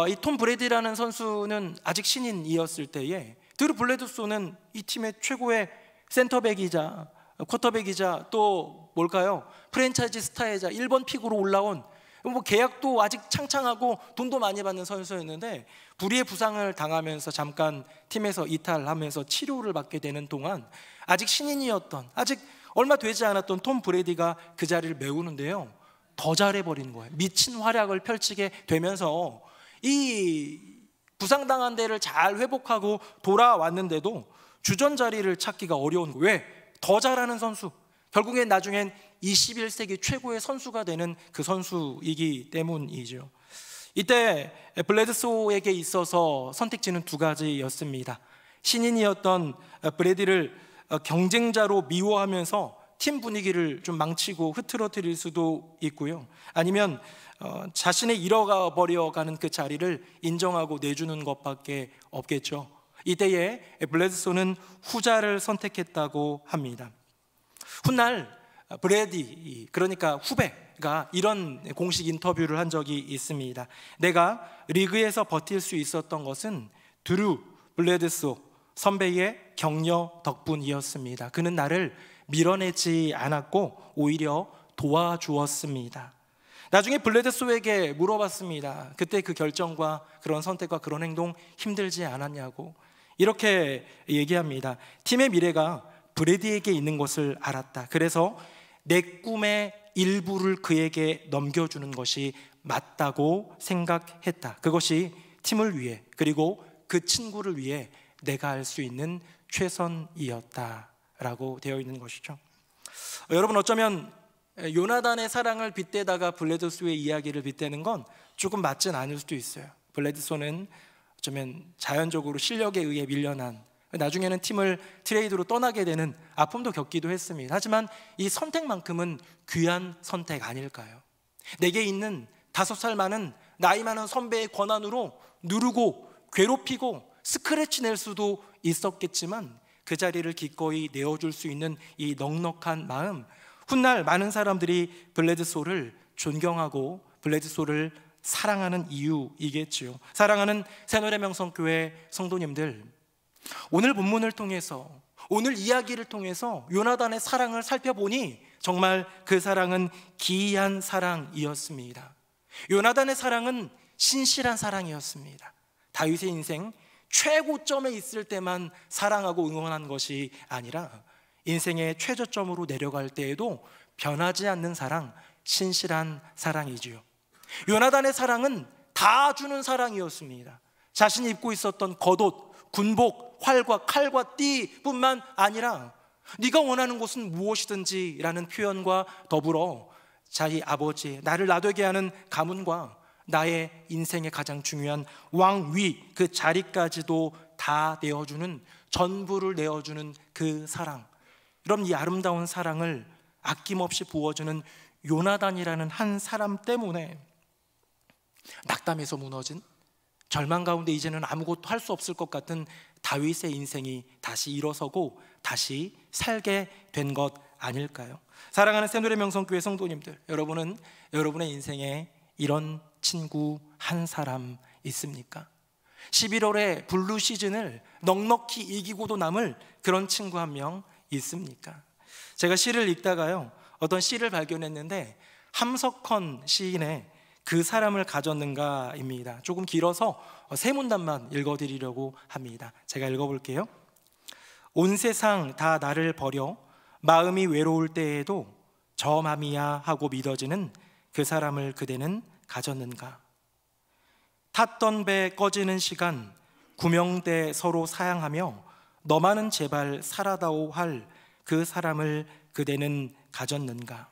이 톰 브레디라는 선수는 아직 신인이었을 때에 드루 블레드소는 이 팀의 최고의 센터백이자 쿼터백이자 또 뭘까요? 프랜차이즈 스타이자 1번 픽으로 올라온 뭐 계약도 아직 창창하고 돈도 많이 받는 선수였는데 불의의 부상을 당하면서 잠깐 팀에서 이탈하면서 치료를 받게 되는 동안 아직 신인이었던 아직 얼마 되지 않았던 톰 브레디가 그 자리를 메우는데요 더 잘해버린 거예요. 미친 활약을 펼치게 되면서 이 부상당한 데를 잘 회복하고 돌아왔는데도 주전 자리를 찾기가 어려운 거예요. 왜? 더 잘하는 선수, 결국엔 나중엔 21세기 최고의 선수가 되는 그 선수이기 때문이죠. 이때 블레드소에게 있어서 선택지는 두 가지였습니다. 신인이었던 브레디를 경쟁자로 미워하면서 팀 분위기를 좀 망치고 흐트러뜨릴 수도 있고요, 아니면 자신의 잃어가 버려가는 그 자리를 인정하고 내주는 것밖에 없겠죠. 이때에 블레드소는 후자를 선택했다고 합니다. 훗날 브레디, 그러니까 후배가 이런 공식 인터뷰를 한 적이 있습니다. 내가 리그에서 버틸 수 있었던 것은 드루 블레드소 선배의 격려 덕분이었습니다. 그는 나를 밀어내지 않았고 오히려 도와주었습니다. 나중에 블레드소에게 물어봤습니다. 그때 그 결정과 그런 선택과 그런 행동 힘들지 않았냐고. 이렇게 얘기합니다. 팀의 미래가 브레디에게 있는 것을 알았다. 그래서 내 꿈의 일부를 그에게 넘겨주는 것이 맞다고 생각했다. 그것이 팀을 위해 그리고 그 친구를 위해 내가 할 수 있는 최선이었다라고 되어 있는 것이죠. 여러분, 어쩌면 요나단의 사랑을 빗대다가 블레드소의 이야기를 빗대는 건 조금 맞진 않을 수도 있어요. 블레드소는 어쩌면 자연적으로 실력에 의해 밀려난, 나중에는 팀을 트레이드로 떠나게 되는 아픔도 겪기도 했습니다. 하지만 이 선택만큼은 귀한 선택 아닐까요? 내게 있는 5살 많은 나이 많은 선배의 권한으로 누르고 괴롭히고 스크래치 낼 수도 있었겠지만 그 자리를 기꺼이 내어줄 수 있는 이 넉넉한 마음, 훗날 많은 사람들이 블레드소를 존경하고 블레드소를 사랑하는 이유이겠지요. 사랑하는 새노래명성교회 성도님들, 오늘 본문을 통해서, 오늘 이야기를 통해서 요나단의 사랑을 살펴보니 정말 그 사랑은 기이한 사랑이었습니다. 요나단의 사랑은 신실한 사랑이었습니다. 다윗의 인생 최고점에 있을 때만 사랑하고 응원한 것이 아니라 인생의 최저점으로 내려갈 때에도 변하지 않는 사랑, 신실한 사랑이지요. 요나단의 사랑은 다 주는 사랑이었습니다. 자신이 입고 있었던 겉옷, 군복, 활과 칼과 띠뿐만 아니라 네가 원하는 곳은 무엇이든지 라는 표현과 더불어 자기 아버지, 나를 나되게 하는 가문과 나의 인생의 가장 중요한 왕위, 그 자리까지도 다 내어주는, 전부를 내어주는 그 사랑, 여러분, 이 아름다운 사랑을 아낌없이 부어주는 요나단이라는 한 사람 때문에 낙담에서 무너진, 절망 가운데 이제는 아무것도 할 수 없을 것 같은 다윗의 인생이 다시 일어서고 다시 살게 된 것 아닐까요? 사랑하는 새누리 명성교회 성도님들, 여러분은 여러분의 인생에 이런 친구 한 사람 있습니까? 11월의 블루 시즌을 넉넉히 이기고도 남을 그런 친구 한 명 있습니까? 제가 시를 읽다가요, 어떤 시를 발견했는데 함석헌 시인의 그 사람을 가졌는가입니다. 조금 길어서 세 문단만 읽어드리려고 합니다. 제가 읽어볼게요. 온 세상 다 나를 버려 마음이 외로울 때에도 저 맘이야 하고 믿어지는 그 사람을 그대는 가졌는가? 탔던 배 꺼지는 시간 구명대 서로 사양하며 너만은 제발 살아다오 할 그 사람을 그대는 가졌는가?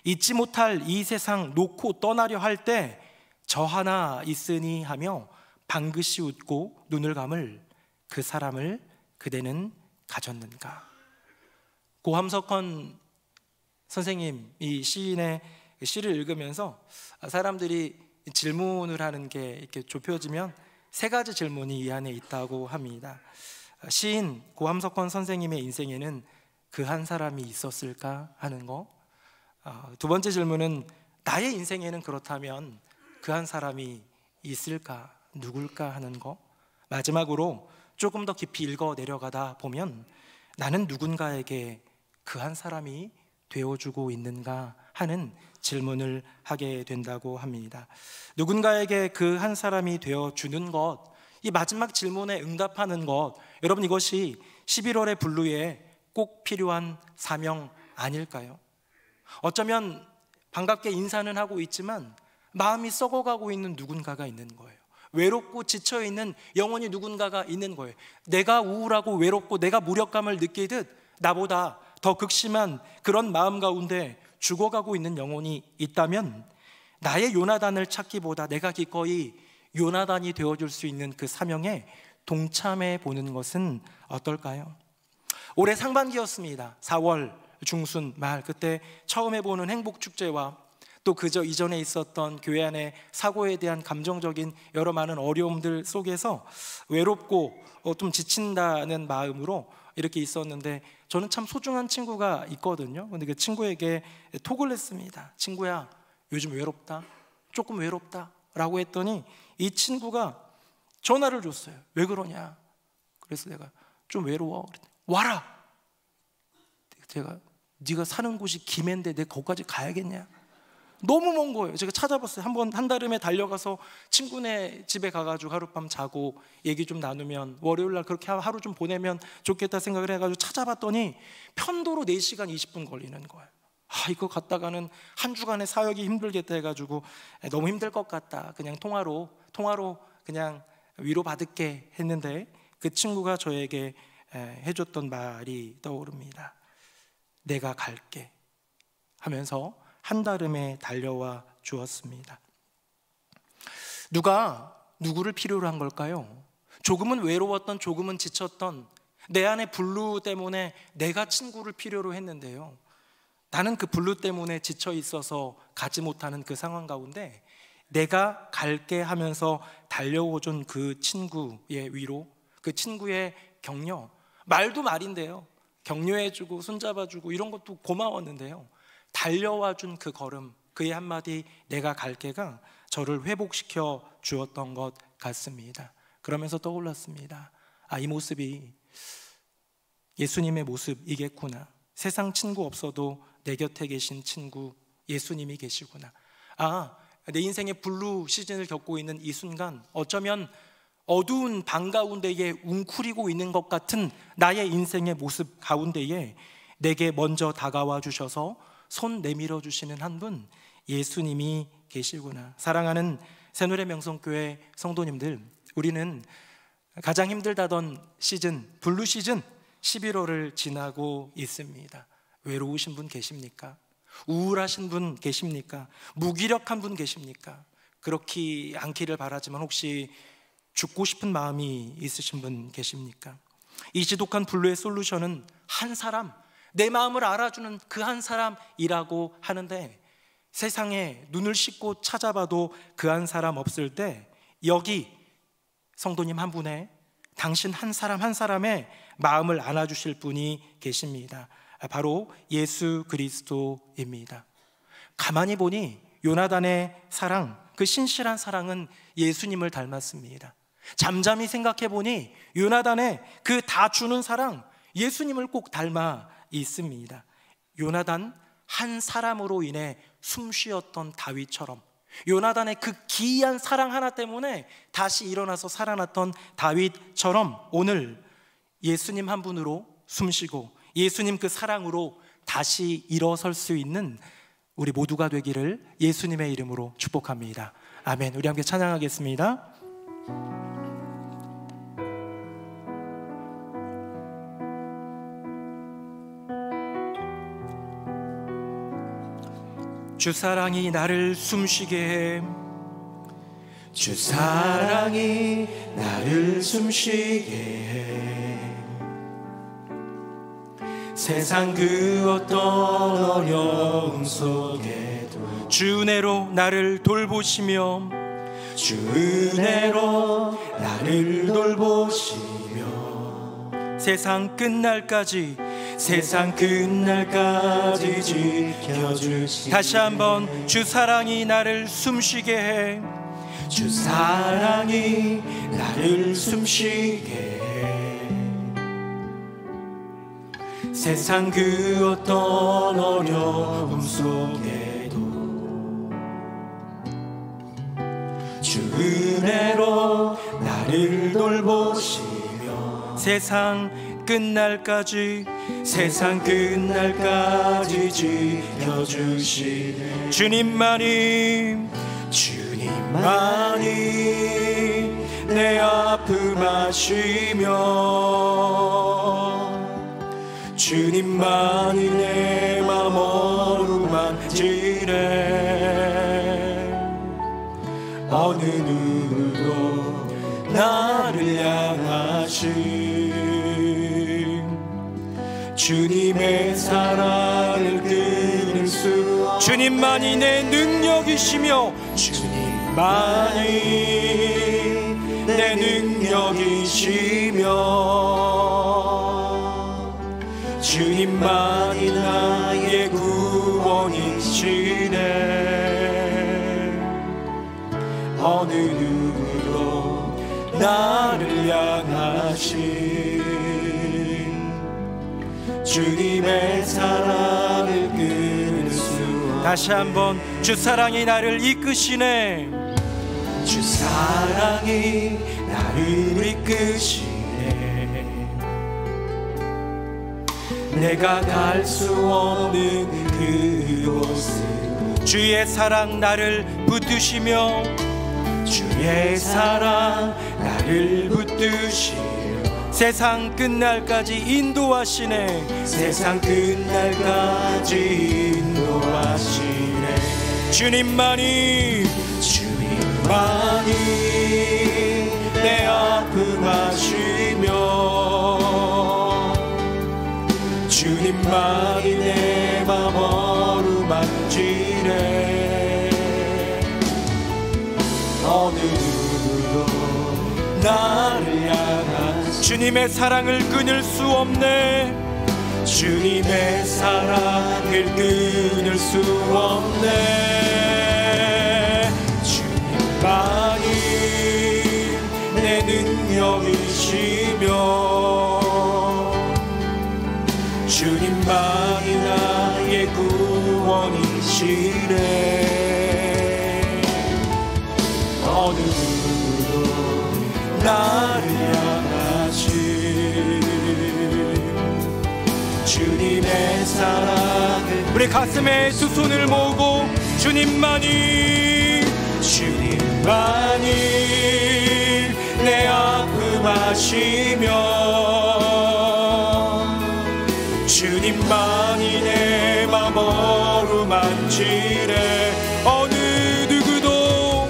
잊지 못할 이 세상 놓고 떠나려 할 때 저 하나 있으니 하며 방긋이 웃고 눈을 감을 그 사람을 그대는 가졌는가? 고함석헌 선생님 이 시인의 시를 읽으면서 사람들이 질문을 하는 게 이렇게 좁혀지면 세 가지 질문이 이 안에 있다고 합니다. 시인 고함석헌 선생님의 인생에는 그 한 사람이 있었을까 하는 거. 두 번째 질문은 나의 인생에는 그렇다면 그 한 사람이 있을까, 누굴까 하는 거. 마지막으로 조금 더 깊이 읽어 내려가다 보면 나는 누군가에게 그 한 사람이 되어주고 있는가 하는 질문을 하게 된다고 합니다. 누군가에게 그 한 사람이 되어주는 것, 이 마지막 질문에 응답하는 것, 여러분 이것이 11월의 블루에 꼭 필요한 사명 아닐까요? 어쩌면 반갑게 인사는 하고 있지만 마음이 썩어가고 있는 누군가가 있는 거예요. 외롭고 지쳐있는 영혼이 누군가가 있는 거예요. 내가 우울하고 외롭고 내가 무력감을 느끼듯 나보다 더 극심한 그런 마음 가운데 죽어가고 있는 영혼이 있다면 나의 요나단을 찾기보다 내가 기꺼이 요나단이 되어줄 수 있는 그 사명에 동참해 보는 것은 어떨까요? 올해 상반기였습니다. 4월 중순 말, 그때 처음 해보는 행복축제와 또 그저 이전에 있었던 교회 안의 사고에 대한 감정적인 여러 많은 어려움들 속에서 외롭고 좀 지친다는 마음으로 이렇게 있었는데, 저는 참 소중한 친구가 있거든요. 근데 그 친구에게 톡을 했습니다. 친구야, 요즘 외롭다? 조금 외롭다? 라고 했더니 이 친구가 전화를 줬어요. 왜 그러냐? 그래서 내가 좀 외로워. 와라! 제가 네가 사는 곳이 김해인데 내가 거기까지 가야겠냐? 너무 먼 거예요. 제가 찾아봤어요. 한달음에 달려가서 친구네 집에 가가지고 하룻밤 자고 얘기 좀 나누면 월요일날 그렇게 하루 좀 보내면 좋겠다 생각을 해가지고 찾아봤더니 편도로 4시간 20분 걸리는 거예요. 이거 갔다가는 한 주간의 사역이 힘들겠다 해가지고 너무 힘들 것 같다. 그냥 통화로 그냥 위로받을게 했는데 그 친구가 저에게 해줬던 말이 떠오릅니다. 내가 갈게 하면서 한달음에 달려와 주었습니다. 누가 누구를 필요로 한 걸까요? 조금은 외로웠던, 조금은 지쳤던 내 안의 블루 때문에 내가 친구를 필요로 했는데요, 나는 그 블루 때문에 지쳐 있어서 가지 못하는 그 상황 가운데 내가 갈게 하면서 달려오준 그 친구의 위로, 그 친구의 격려, 말도 말인데요, 격려해주고 손잡아주고 이런 것도 고마웠는데요, 달려와 준 그 걸음, 그의 한마디 내가 갈게가 저를 회복시켜 주었던 것 같습니다. 그러면서 떠올랐습니다. 이 모습이 예수님의 모습이겠구나. 세상 친구 없어도 내 곁에 계신 친구 예수님이 계시구나. 내 인생의 블루 시즌을 겪고 있는 이 순간, 어쩌면 어두운 방 가운데에 웅크리고 있는 것 같은 나의 인생의 모습 가운데에 내게 먼저 다가와 주셔서 손 내밀어 주시는 한 분, 예수님이 계시구나. 사랑하는 새누리 명성교회 성도님들, 우리는 가장 힘들다던 시즌, 블루 시즌, 11월을 지나고 있습니다. 외로우신 분 계십니까? 우울하신 분 계십니까? 무기력한 분 계십니까? 그렇게 않기를 바라지만 혹시 죽고 싶은 마음이 있으신 분 계십니까? 이 지독한 불로의 솔루션은 한 사람, 내 마음을 알아주는 그 한 사람이라고 하는데, 세상에 눈을 씻고 찾아봐도 그 한 사람 없을 때 여기 성도님 한 분의, 당신 한 사람 한 사람의 마음을 안아주실 분이 계십니다. 바로 예수 그리스도입니다. 가만히 보니 요나단의 사랑, 그 신실한 사랑은 예수님을 닮았습니다. 잠잠히 생각해 보니 요나단의 그 다 주는 사랑, 예수님을 꼭 닮아 있습니다. 요나단 한 사람으로 인해 숨쉬었던 다윗처럼, 요나단의 그 기이한 사랑 하나 때문에 다시 일어나서 살아났던 다윗처럼, 오늘 예수님 한 분으로 숨쉬고 예수님 그 사랑으로 다시 일어설 수 있는 우리 모두가 되기를 예수님의 이름으로 축복합니다. 아멘. 우리 함께 찬양하겠습니다. 주 사랑이 나를 숨쉬게 해, 주 사랑이 나를 숨쉬게 해. 세상 그 어떤 어려움 속에도 주 은혜로 나를 돌보시며, 주 은혜로 나를 돌보시며, 세상 끝날까지, 세상 끝날까지 지켜주시. 다시 한번, 주 사랑이 나를 숨쉬게 해, 주 사랑이 나를 숨쉬게 해. 세상 그 어떤 어려움 속에도 주 은혜로 나를 돌보시며, 세상 끝날까지, 세상 끝날까지 지켜주시네. 주님만이, 주님만이 내 아픔 아시며, 주님만이 내 맘 어루만지네. 어느 누구도 나를 향하신 주님의 사랑을 끊을 수, 주님만이 내 능력이시며, 주님만이 내 능력이시며, 주님만이 나의 구원이시네. 어느 누구도 나를 향하신 주님의 사랑을 끊을 수 없네. 다시 한번, 주 사랑이 나를 이끄시네, 주 사랑이 나를 이끄시네. 내가 갈 수 없는 그곳을 주의 사랑 나를 붙드시며, 주의 사랑 나를 붙드시며, 세상 끝날까지 인도하시네, 세상 끝날까지 인도하시네. 주님만이, 주님만이 내 아픔 아시며, 주님만이 내 맘 어루만지네. 어느 누구도 나를 향한 주님의 사랑을 끊을 수 없네, 주님의 사랑을 끊을 수 없네. 주님만이 내 능력이시며, 주님만이 나의 구원이시네. 어느 누구도 나를 향하신 주님의 사랑을, 우리 가슴에 두 손을 모으고, 주님만이, 주님만이 내 아픔 아시며, 주님만이 내 맘 어루만지래. 어느 누구도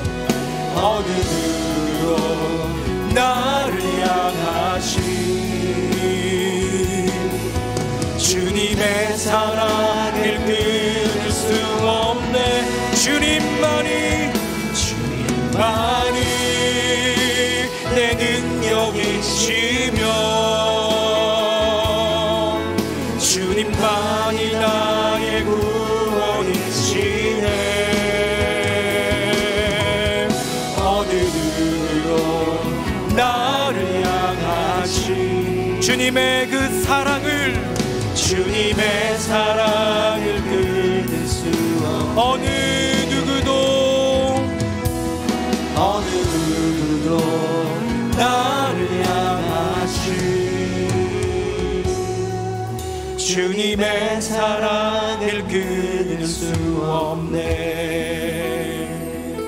나를 향하신 주님의 사랑을 끊을 수 없네. 주님만이 내 능력이시며 주님만이 나의 구원이시네. 어느 누구도 나를 향하신 주님의 그 사랑을 끊을 수 없네. 어느 누구도 나를 향하신 주님의 사랑을 끊을 수 없네.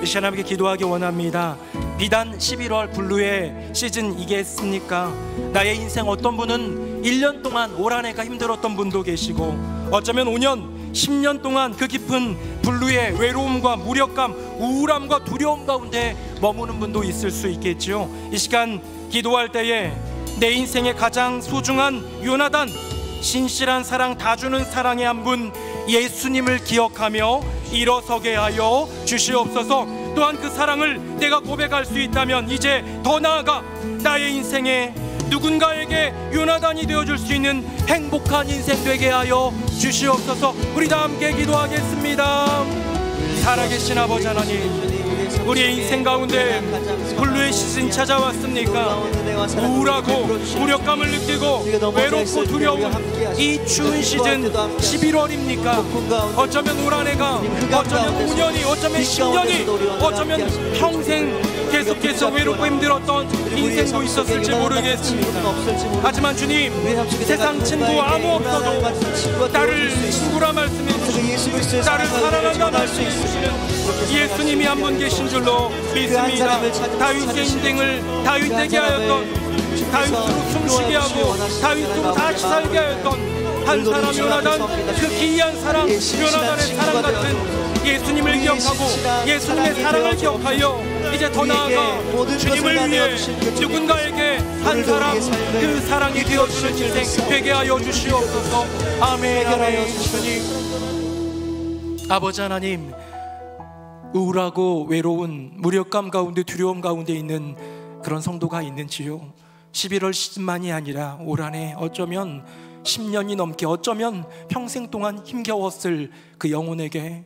이 시간 함께 기도하기 원합니다. 비단 11월 블루의 시즌이겠습니까? 나의 인생 어떤 분은 1년 동안 올 한 해가 힘들었던 분도 계시고, 어쩌면 5년 10년 동안 그 깊은 블루의 외로움과 무력감, 우울함과 두려움 가운데 머무는 분도 있을 수 있겠죠. 이 시간 기도할 때에 내 인생의 가장 소중한 요나단, 신실한 사랑 다 주는 사랑의 한 분 예수님을 기억하며 일어서게 하여 주시옵소서. 또한 그 사랑을 내가 고백할 수 있다면 이제 더 나아가 나의 인생에 누군가에게 요나단이 되어줄 수 있는 행복한 인생 되게 하여 주시옵소서. 우리 다 함께 기도하겠습니다. 살아계신 아버지 하나님, 우리의 인생 가운데 블루의 시즌 찾아왔습니까? 우울하고 무력감을 느끼고 외롭고 두려운 이 추운 시즌 11월입니까? 어쩌면 올 한 해가, 어쩌면 5년이, 어쩌면 10년이, 어쩌면 평생 계속해서 외롭고 힘들었던 인생도 있었을지 모르겠습니다. 하지만 주님, 세상 친구 아무 없어도 나를 친구라 말씀해 주시고 나를 사랑한다 말씀해 주시는 예수님이 한 분 계신 줄로 믿습니다. 다윗의 인생을 다윗되게 하였던, 다윗으로 숨쉬게 하고 다윗으로 다시 살게 하였던 한 사람 요나단, 그 기이한 사랑 요나단의 사랑 같은 예수님을 기억하고 예수님의 사랑을 기억하여 이제 더 나아가 주님을 위해 누군가에게 한 사람, 그 사랑이 되어주는 인생 되게 하여 주시옵소서. 아멘. 아멘. 주님, 아버지 하나님, 우울하고 외로운 무력감 가운데, 두려움 가운데 있는 그런 성도가 있는지요? 11월 시즌만이 아니라 올 한 해 어쩌면 10년이 넘게, 어쩌면 평생 동안 힘겨웠을 그 영혼에게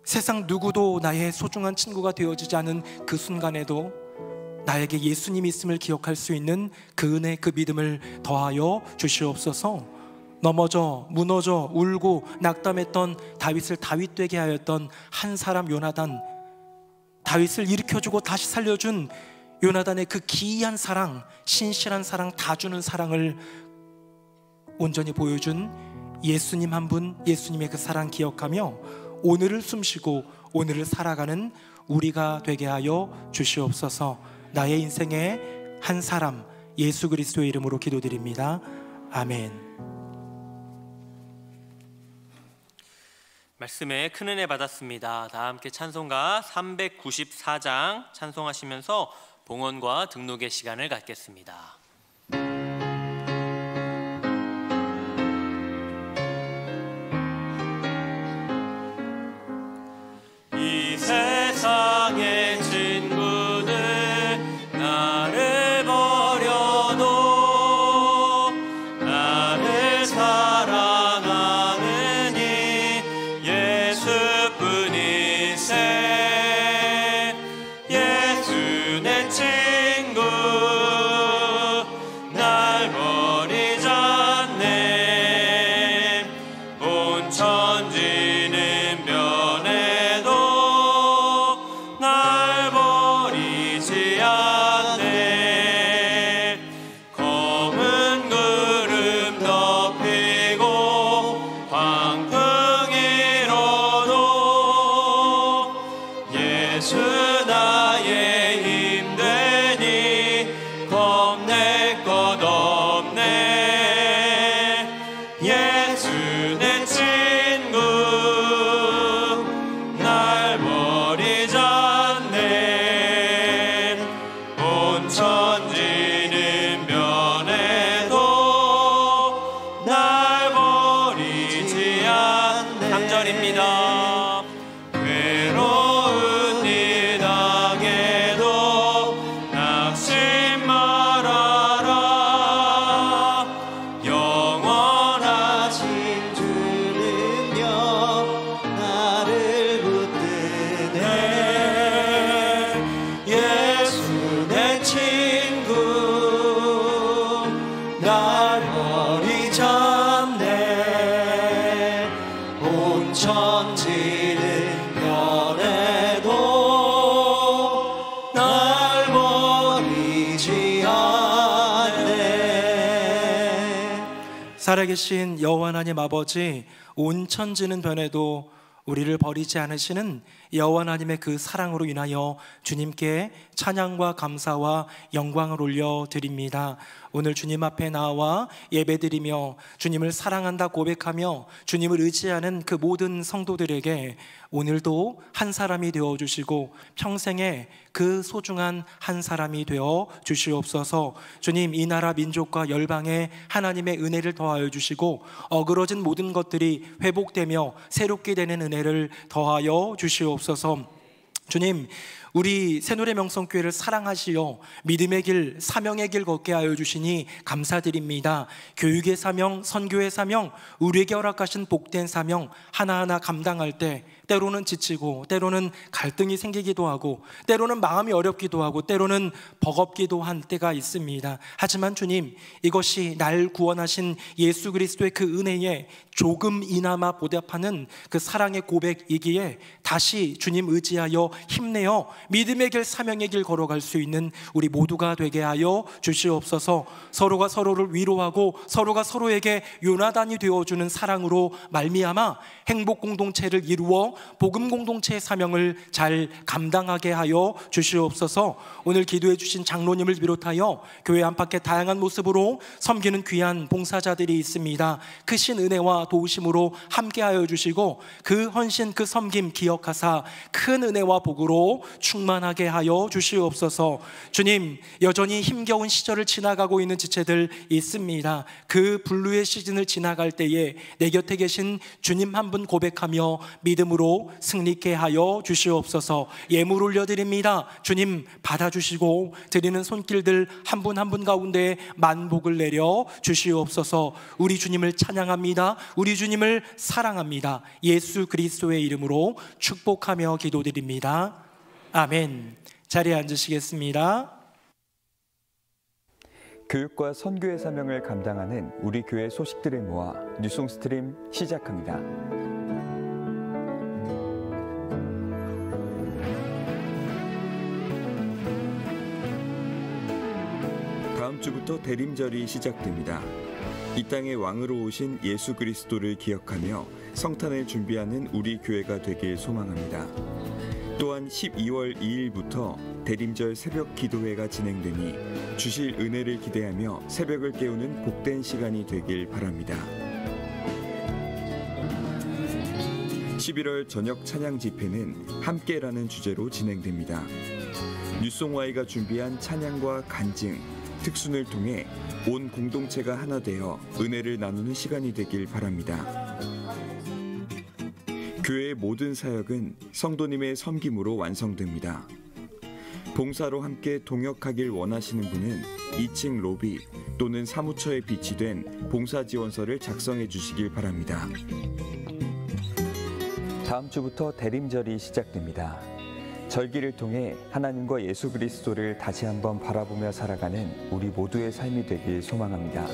세상 누구도 나의 소중한 친구가 되어지지 않은 그 순간에도 나에게 예수님이 있음을 기억할 수 있는 그 은혜, 그 믿음을 더하여 주시옵소서. 넘어져 무너져 울고 낙담했던 다윗을 다윗되게 하였던 한 사람 요나단, 다윗을 일으켜주고 다시 살려준 요나단의 그 기이한 사랑, 신실한 사랑, 다 주는 사랑을 온전히 보여준 예수님 한 분, 예수님의 그 사랑 기억하며 오늘을 숨쉬고 오늘을 살아가는 우리가 되게 하여 주시옵소서. 나의 인생의 한 사람, 예수 그리스도의 이름으로 기도드립니다. 아멘. 말씀에 큰 은혜 받았습니다. 다 함께 찬송가 394장 찬송하시면서 봉헌과 등록의 시간을 갖겠습니다. 이 세상의 친구들 나를 버려도 나를 사랑하는 이 예수뿐이세. 예수 내 친구 살아계신 여호와 하나님 아버지, 온 천지는 변해도 우리를 버리지 않으시는 여호와 하나님의 그 사랑으로 인하여 주님께 찬양과 감사와 영광을 올려드립니다. 오늘 주님 앞에 나와 예배드리며 주님을 사랑한다 고백하며 주님을 의지하는 그 모든 성도들에게 오늘도 한 사람이 되어주시고 평생에 그 소중한 한 사람이 되어 주시옵소서. 주님, 이 나라 민족과 열방에 하나님의 은혜를 더하여 주시고 어그러진 모든 것들이 회복되며 새롭게 되는 은혜를 더하여 주시옵소서. 주님, 우리 새노래 명성교회를 사랑하시어 믿음의 길, 사명의 길 걷게 하여 주시니 감사드립니다. 교육의 사명, 선교의 사명, 우리에게 허락하신 복된 사명 하나하나 감당할 때 때로는 지치고 때로는 갈등이 생기기도 하고 때로는 마음이 어렵기도 하고 때로는 버겁기도 한 때가 있습니다. 하지만 주님, 이것이 날 구원하신 예수 그리스도의 그 은혜에 조금이나마 보답하는 그 사랑의 고백이기에 다시 주님 의지하여 힘내어 믿음의 길, 사명의 길 걸어갈 수 있는 우리 모두가 되게 하여 주시옵소서. 서로가 서로를 위로하고 서로가 서로에게 요나단이 되어주는 사랑으로 말미암아 행복 공동체를 이루어 복음 공동체의 사명을 잘 감당하게 하여 주시옵소서. 오늘 기도해 주신 장로님을 비롯하여 교회 안팎의 다양한 모습으로 섬기는 귀한 봉사자들이 있습니다. 크신 은혜와 도우심으로 함께하여 주시고 그 헌신, 그 섬김 기억하사 큰 은혜와 복으로 충만하게 하여 주시옵소서. 주님, 여전히 힘겨운 시절을 지나가고 있는 지체들 있습니다. 그 분류의 시즌을 지나갈 때에 내 곁에 계신 주님 한 분 고백하며 믿음으로 승리케 하여 주시옵소서. 예물 올려드립니다. 주님, 받아주시고 드리는 손길들 한 분 한 분 가운데 만복을 내려 주시옵소서. 우리 주님을 찬양합니다. 우리 주님을 사랑합니다. 예수 그리스도의 이름으로 축복하며 기도드립니다. 아멘. 자리에 앉으시겠습니다. 교육과 선교의 사명을 감당하는 우리 교회 소식들을 모아 뉴송스트림 시작합니다. 다음 주부터 대림절이 시작됩니다. 이 땅의 왕으로 오신 예수 그리스도를 기억하며 성탄을 준비하는 우리 교회가 되길 소망합니다. 또한 12월 2일부터 대림절 새벽 기도회가 진행되니 주실 은혜를 기대하며 새벽을 깨우는 복된 시간이 되길 바랍니다. 11월 저녁 찬양 집회는 함께라는 주제로 진행됩니다. 뉴송Y가 준비한 찬양과 간증, 특순을 통해 온 공동체가 하나 되어 은혜를 나누는 시간이 되길 바랍니다. 교회의 모든 사역은 성도님의 섬김으로 완성됩니다. 봉사로 함께 동역하길 원하시는 분은 2층 로비 또는 사무처에 비치된 봉사지원서를 작성해 주시길 바랍니다. 다음 주부터 대림절이 시작됩니다. 절기를 통해 하나님과 예수 그리스도를 다시 한번 바라보며 살아가는 우리 모두의 삶이 되길 소망합니다.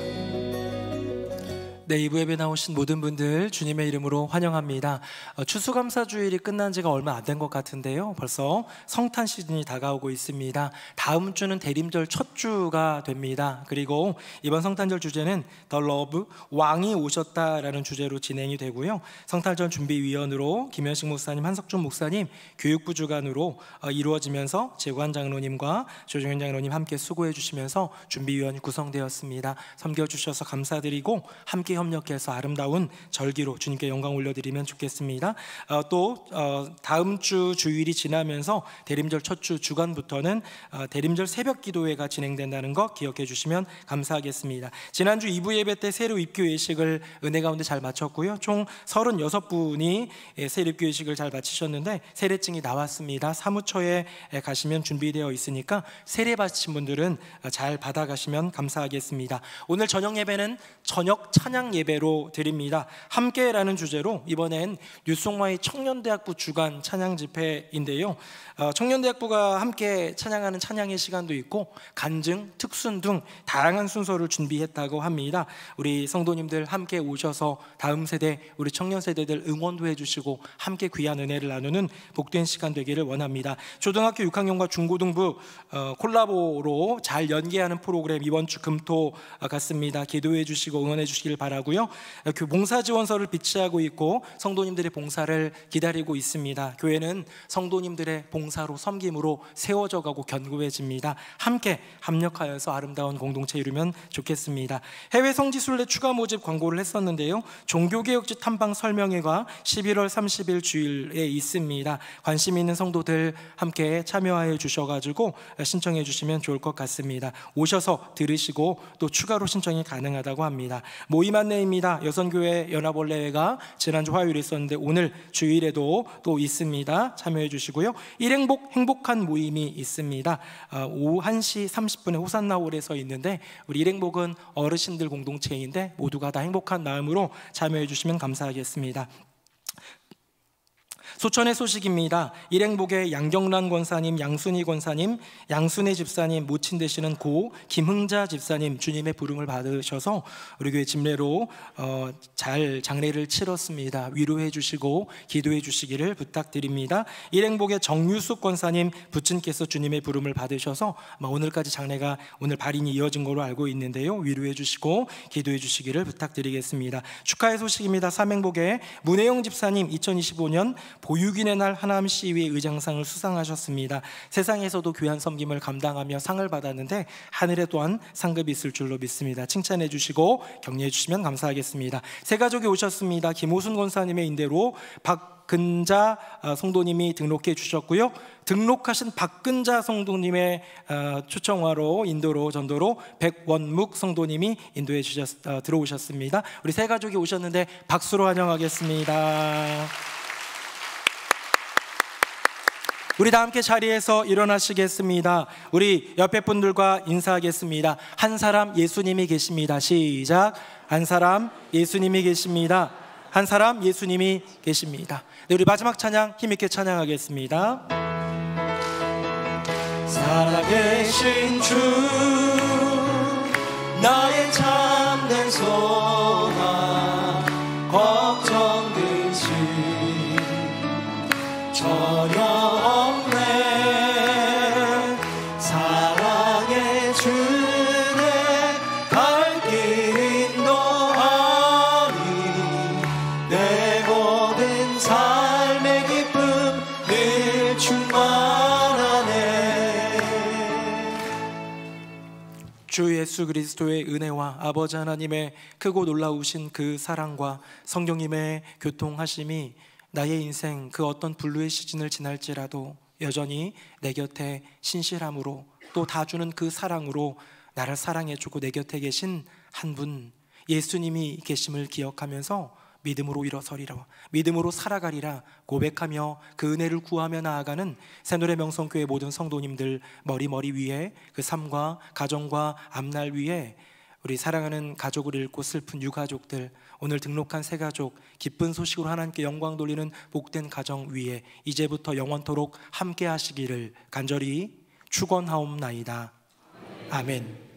네, 2부 예배 나오신 모든 분들 주님의 이름으로 환영합니다. 추수감사주일이 끝난 지가 얼마 안 된 것 같은데요, 벌써 성탄 시즌이 다가오고 있습니다. 다음 주는 대림절 첫 주가 됩니다. 그리고 이번 성탄절 주제는 The Love, 왕이 오셨다라는 주제로 진행이 되고요, 성탄절 준비위원으로 김현식 목사님, 한석준 목사님, 교육부 주관으로 이루어지면서 재관 장로님과 조정현 장로님 함께 수고해 주시면서 준비위원이 구성되었습니다. 섬겨주셔서 감사드리고 함께 협력해서 아름다운 절기로 주님께 영광 올려드리면 좋겠습니다. 또 다음 주 주일이 지나면서 대림절 첫 주 주간부터는 대림절 새벽 기도회가 진행된다는 거 기억해 주시면 감사하겠습니다. 지난주 2부 예배 때 세례 입교 예식을 은혜 가운데 잘 마쳤고요, 총 36분이 세례 입교 예식을 잘 마치셨는데 세례증이 나왔습니다. 사무처에 가시면 준비되어 있으니까 세례 받으신 분들은 잘 받아가시면 감사하겠습니다. 오늘 저녁 예배는 저녁 찬양 예배로 드립니다. 함께라는 주제로 이번엔 뉴송Y 청년대학부 주간 찬양 집회인데요, 청년대학부가 함께 찬양하는 찬양의 시간도 있고 간증, 특순 등 다양한 순서를 준비했다고 합니다. 우리 성도님들 함께 오셔서 다음 세대, 우리 청년 세대들 응원도 해주시고 함께 귀한 은혜를 나누는 복된 시간 되기를 원합니다. 초등학교 6학년과 중고등부 콜라보로 잘 연계하는 프로그램 이번 주 금토 같습니다. 기도해 주시고 응원해 주시길 바랍니다. 바라고요. 그 봉사 지원서를 비치하고 있고 성도님들의 봉사를 기다리고 있습니다. 교회는 성도님들의 봉사로 섬김으로 세워져 가고 견고해집니다. 함께 합력하여서 아름다운 공동체 이루면 좋겠습니다. 해외 성지순례 추가 모집 광고를 했었는데요. 종교개혁지 탐방 설명회가 11월 30일 주일에 있습니다. 관심 있는 성도들 함께 참여하여 주셔가지고 신청해 주시면 좋을 것 같습니다. 오셔서 들으시고 또 추가로 신청이 가능하다고 합니다. 모임 안내입니다. 여성교회 연합원례회가 지난주 화요일에 있었는데 오늘 주일에도 또 있습니다. 참여해 주시고요. 일행복 행복한 모임이 있습니다. 오후 1시 30분에 호산나홀에서 있는데 우리 일행복은 어르신들 공동체인데 모두가 다 행복한 마음으로 참여해 주시면 감사하겠습니다. 소천의 소식입니다. 일행복의 양경란 권사님, 양순희 권사님, 양순혜 집사님, 모친 되시는 고 김흥자 집사님 주님의 부름을 받으셔서 우리 교회 집례로 잘 장례를 치렀습니다. 위로해 주시고 기도해 주시기를 부탁드립니다. 일행복의 정유숙 권사님 부친께서 주님의 부름을 받으셔서 오늘까지 장례가 오늘 발인이 이어진 걸로 알고 있는데요. 위로해 주시고 기도해 주시기를 부탁드리겠습니다. 축하의 소식입니다. 삼행복의 문혜영 집사님 2025년 보육인의 날 하남 시위의 의장상을 수상하셨습니다. 세상에서도 귀한 섬김을 감당하며 상을 받았는데 하늘에 또한 상급이 있을 줄로 믿습니다. 칭찬해 주시고 격려해 주시면 감사하겠습니다. 세 가족이 오셨습니다. 김호순 권사님의 인대로 박근자 성도님이 등록해 주셨고요. 등록하신 박근자 성도님의 초청화로 인도로 전도로 백원묵 성도님이 인도해 들어오셨습니다. 우리 세 가족이 오셨는데 박수로 환영하겠습니다. 우리 다 함께 자리에서 일어나시겠습니다. 우리 옆에 분들과 인사하겠습니다. 한 사람 예수님이 계십니다. 시작. 한 사람 예수님이 계십니다. 한 사람 예수님이 계십니다. 네, 우리 마지막 찬양 힘있게 찬양하겠습니다. 살아계신 주 나의 참된 소망 걱정 근심 전혀 없네. 사랑의 주내 갈 길 인도하니 내 모든 삶의 기쁨 늘 충만하네. 주 예수 그리스도의 은혜와 아버지 하나님의 크고 놀라우신 그 사랑과 성령님의 교통하심이 나의 인생 그 어떤 불루의 시즌을 지날지라도 여전히 내 곁에 신실함으로 또 다 주는 그 사랑으로 나를 사랑해주고 내 곁에 계신 한 분 예수님이 계심을 기억하면서 믿음으로 일어서리라, 믿음으로 살아가리라 고백하며 그 은혜를 구하며 나아가는 새노래 명성교회 모든 성도님들 머리 위에 그 삶과 가정과 앞날 위에 우리 사랑하는 가족을 잃고 슬픈 유가족들, 오늘 등록한 새 가족, 기쁜 소식으로 하나님께 영광 돌리는 복된 가정 위에 이제부터 영원토록 함께 하시기를 간절히 축원하옵나이다. 아멘.